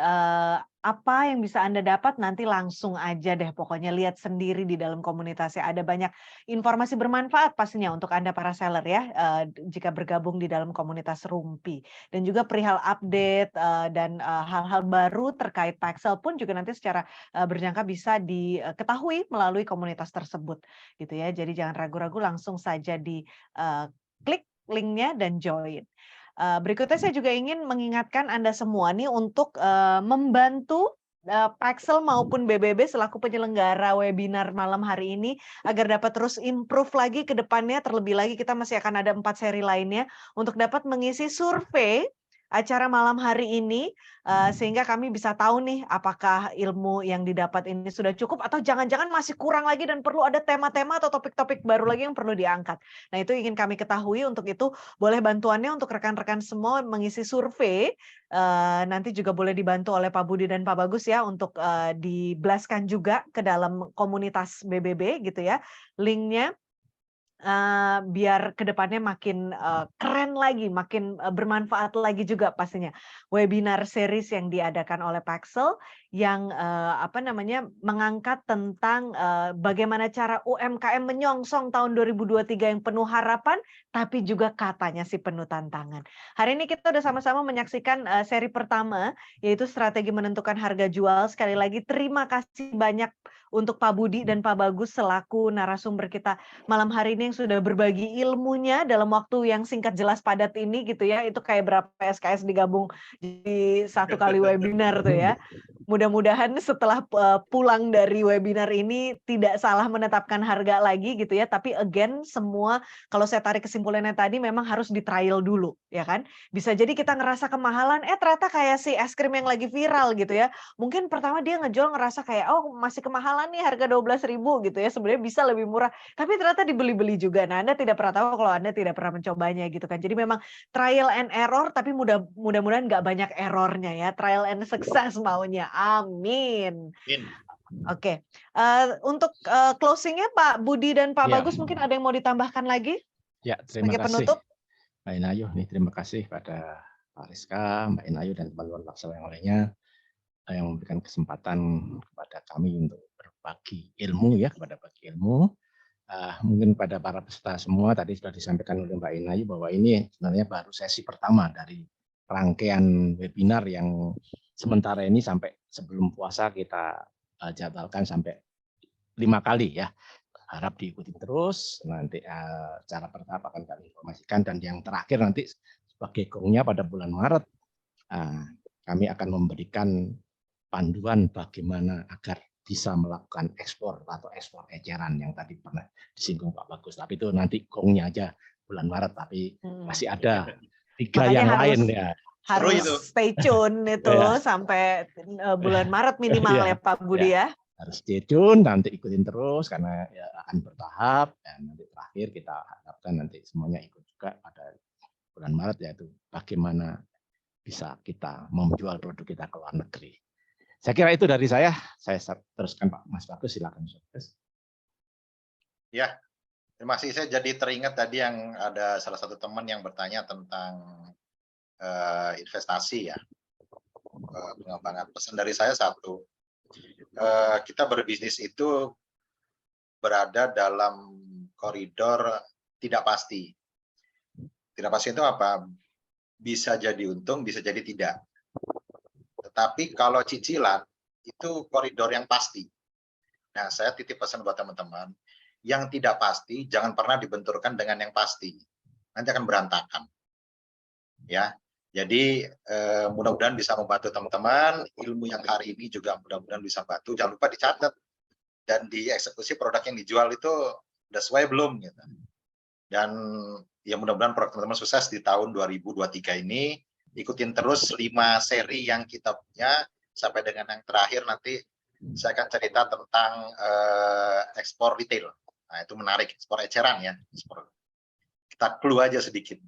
apa yang bisa Anda dapat, nanti langsung aja deh pokoknya lihat sendiri di dalam komunitasnya. Ada banyak informasi bermanfaat pastinya untuk Anda para seller ya jika bergabung di dalam komunitas Rumpi. Dan juga perihal update dan hal-hal baru terkait Paxel pun juga nanti secara berjangka bisa diketahui melalui komunitas tersebut gitu ya. Jadi jangan ragu-ragu, langsung saja di klik linknya dan join. Berikutnya saya juga ingin mengingatkan Anda semua nih untuk membantu Paxel maupun BBB selaku penyelenggara webinar malam hari ini agar dapat terus improve lagi ke depannya. Terlebih lagi kita masih akan ada 4 seri lainnya untuk dapat mengisi survei acara malam hari ini sehingga kami bisa tahu nih apakah ilmu yang didapat ini sudah cukup atau jangan-jangan masih kurang lagi dan perlu ada tema-tema atau topik-topik baru lagi yang perlu diangkat. Nah, itu ingin kami ketahui. Untuk itu boleh bantuannya untuk rekan-rekan semua mengisi survei. Nanti juga boleh dibantu oleh Pak Budi dan Pak Bagus ya untuk diblaskan juga ke dalam komunitas BBB gitu ya. Linknya biar kedepannya makin keren lagi, makin bermanfaat lagi juga pastinya. Webinar series yang diadakan oleh Paxel yang mengangkat tentang bagaimana cara UMKM menyongsong tahun 2023 yang penuh harapan, tapi juga katanya sih penuh tantangan. Hari ini kita udah sama-sama menyaksikan seri pertama, yaitu strategi menentukan harga jual. Sekali lagi terima kasih banyak untuk Pak Budi dan Pak Bagus selaku narasumber kita malam hari ini yang sudah berbagi ilmunya dalam waktu yang singkat jelas padat ini gitu ya. Itu kayak berapa SKS digabung di satu kali webinar tuh ya. Mudah-mudahan setelah pulang dari webinar ini tidak salah menetapkan harga lagi gitu ya. Tapi again semua kalau saya tarik kesimpulannya tadi memang harus di trial dulu ya kan. Bisa jadi kita ngerasa kemahalan, ternyata kayak si es krim yang lagi viral gitu ya. Mungkin pertama dia ngejual ngerasa kayak oh masih kemahalan nih harga 12.000 gitu ya. Sebenarnya bisa lebih murah. Tapi ternyata dibeli-beli juga. Nah, Anda tidak pernah tahu kalau Anda tidak pernah mencobanya gitu kan. Jadi memang trial and error, tapi mudah-mudahan nggak banyak errornya ya. Trial and success maunya. Amin. Oke. Untuk closingnya Pak Budi dan Pak Bagus mungkin ada yang mau ditambahkan lagi? Ya, terima kasih. Penutup. Mbak Inayu, terima kasih pada Pak Rizka, Mbak Inayu dan teman-teman Paxel yang lainnya yang memberikan kesempatan kepada kami untuk berbagi ilmu ya, mungkin pada para peserta semua tadi sudah disampaikan oleh Mbak Inayu bahwa ini sebenarnya baru sesi pertama dari rangkaian webinar yang sementara ini sampai sebelum puasa kita jadwalkan sampai 5 kali ya. Harap diikuti terus, nanti cara bertahap akan kami informasikan, dan yang terakhir nanti sebagai gongnya pada bulan Maret kami akan memberikan panduan bagaimana agar bisa melakukan ekspor atau ekspor eceran yang tadi pernah disinggung Pak Bagus. Tapi itu nanti gongnya aja bulan Maret, tapi masih ada 3 yang lain ya. Harus stay tune itu sampai bulan Maret minimal ya Pak Budi ya. Harus stay tune, nanti ikutin terus karena ya akan bertahap, dan nanti terakhir kita harapkan nanti semuanya ikut juga pada bulan Maret, yaitu bagaimana bisa kita menjual produk kita ke luar negeri. Saya kira itu dari saya teruskan Pak Mas Bagus, silakan. Ya, terima kasih. Saya jadi teringat tadi yang ada salah satu teman yang bertanya tentang investasi ya, pengembangan. Pesan dari saya satu, kita berbisnis itu berada dalam koridor tidak pasti. Tidak pasti itu apa? Bisa jadi untung, bisa jadi tidak. Tetapi kalau cicilan itu koridor yang pasti. Nah, saya titip pesan buat teman-teman, yang tidak pasti jangan pernah dibenturkan dengan yang pasti. Nanti akan berantakan. Ya. Jadi mudah-mudahan bisa membantu teman-teman, ilmu yang hari ini juga mudah-mudahan bisa bantu. Jangan lupa dicatat dan dieksekusi produk yang dijual itu udah sesuai belum gitu. Dan ya mudah-mudahan produk teman-teman sukses di tahun 2023 ini. Ikutin terus 5 seri yang kita punya sampai dengan yang terakhir nanti saya akan cerita tentang ekspor retail. Nah, itu menarik, ekspor eceran ya. Kita clue aja sedikit.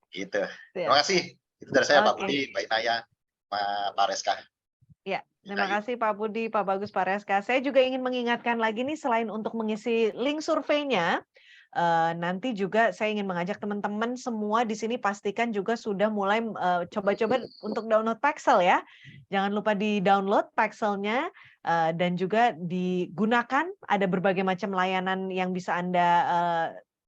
Gitu. Terima kasih. Itu dari saya Pak Budi, Mbak Inaya, Pak Reska. Ya, terima kasih Pak Budi, Pak Bagus, Pak Reska. Saya juga ingin mengingatkan lagi nih, selain untuk mengisi link surveinya, nanti juga saya ingin mengajak teman-teman semua di sini pastikan juga sudah mulai coba-coba untuk download Paxel ya. Jangan lupa di-download Paxelnya dan juga digunakan. Ada berbagai macam layanan yang bisa Anda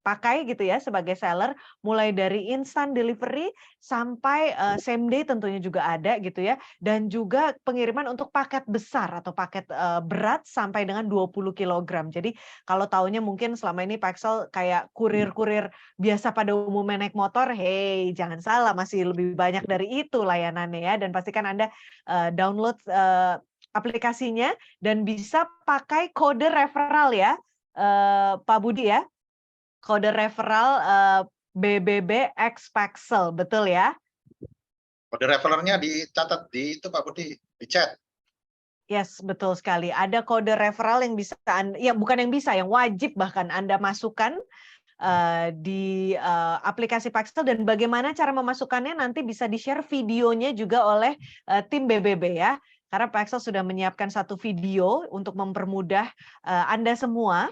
pakai gitu ya sebagai seller, mulai dari instant delivery sampai same day tentunya juga ada gitu ya, dan juga pengiriman untuk paket besar atau paket berat sampai dengan 20 kg. Jadi kalau taunya mungkin selama ini Paxel kayak kurir-kurir biasa pada umumnya naik motor, hey jangan salah, masih lebih banyak dari itu layanannya ya, dan pastikan Anda download aplikasinya dan bisa pakai kode referral ya, Pak Budi ya. Kode referral BBB X Paxel, betul ya? Kode referralnya dicatat di itu Pak Budi, di chat. Yes, betul sekali. Ada kode referral yang bisa, ya bukan yang bisa, yang wajib bahkan Anda masukkan di aplikasi Paxel, dan bagaimana cara memasukkannya nanti bisa di-share videonya juga oleh tim BBB ya. Karena Paxel sudah menyiapkan satu video untuk mempermudah Anda semua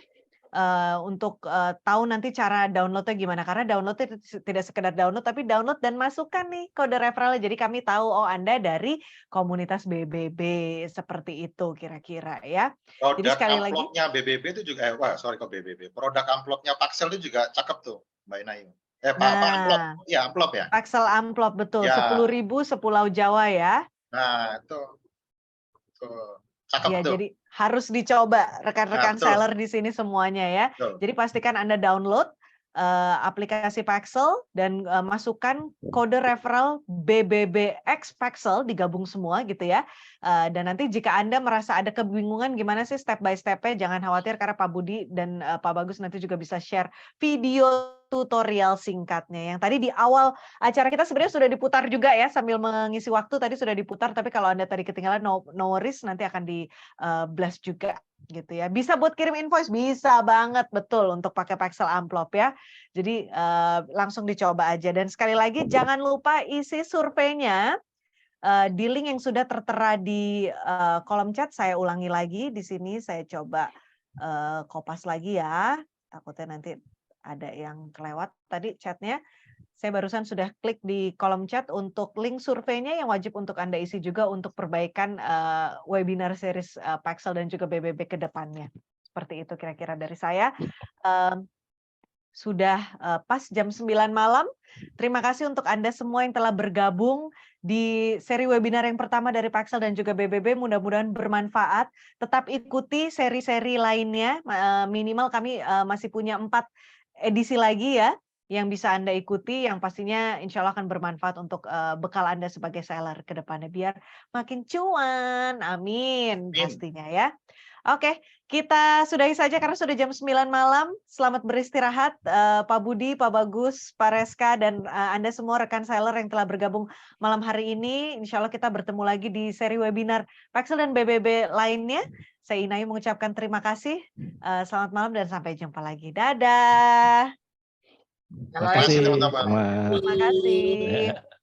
untuk tahu nanti cara downloadnya gimana, karena downloadnya tidak sekedar download tapi download dan masukkan nih kode referralnya, jadi kami tahu oh Anda dari komunitas BBB, seperti itu kira-kira ya. Produk jadi sekali lagi BBB itu juga sorry kok BBB, produk amplopnya Paxel itu juga cakep tuh Mbak Inayu. Pak amplop, ya amplop ya. Paxel amplop betul, ya. 10.000 sepulau Jawa ya. Nah itu cakep ya, tuh. Jadi harus dicoba rekan-rekan seller di sini semuanya ya. Betul. Jadi pastikan Anda download aplikasi Paxel dan masukkan kode referral BBBX Paxel, digabung semua gitu ya. Dan nanti jika Anda merasa ada kebingungan gimana sih step by step-nya, jangan khawatir karena Pak Budi dan Pak Bagus nanti juga bisa share video tutorial singkatnya. Yang tadi di awal acara kita sebenarnya sudah diputar juga ya, sambil mengisi waktu tadi sudah diputar, tapi kalau Anda tadi ketinggalan no worries, nanti akan di blast juga gitu ya. Bisa buat kirim invoice, bisa banget, betul, untuk pakai Paxel amplop ya. Jadi langsung dicoba aja, dan sekali lagi jangan lupa isi surveinya di link yang sudah tertera di kolom chat. Saya ulangi lagi di sini, saya coba kopas lagi ya, takutnya nanti ada yang kelewat tadi chatnya. Saya barusan sudah klik di kolom chat untuk link surveinya yang wajib untuk Anda isi juga untuk perbaikan webinar series Paxel dan juga BBB ke depannya. Seperti itu kira-kira dari saya. Sudah pas jam 9 malam. Terima kasih untuk Anda semua yang telah bergabung di seri webinar yang pertama dari Paxel dan juga BBB. Mudah-mudahan bermanfaat. Tetap ikuti seri-seri lainnya. Minimal kami masih punya 4 edisi lagi ya, yang bisa Anda ikuti, yang pastinya insya Allah akan bermanfaat untuk bekal Anda sebagai seller ke depannya, biar makin cuan, amin, pastinya ya. Oke, kita sudahi saja karena sudah jam 9 malam. Selamat beristirahat Pak Budi, Pak Bagus, Pak Reska, dan Anda semua rekan seller yang telah bergabung malam hari ini. Insya Allah kita bertemu lagi di seri webinar Paxel dan BBB lainnya. Saya Inayu mengucapkan terima kasih. Selamat malam dan sampai jumpa lagi. Dadah. Terima kasih teman-teman. Terima kasih.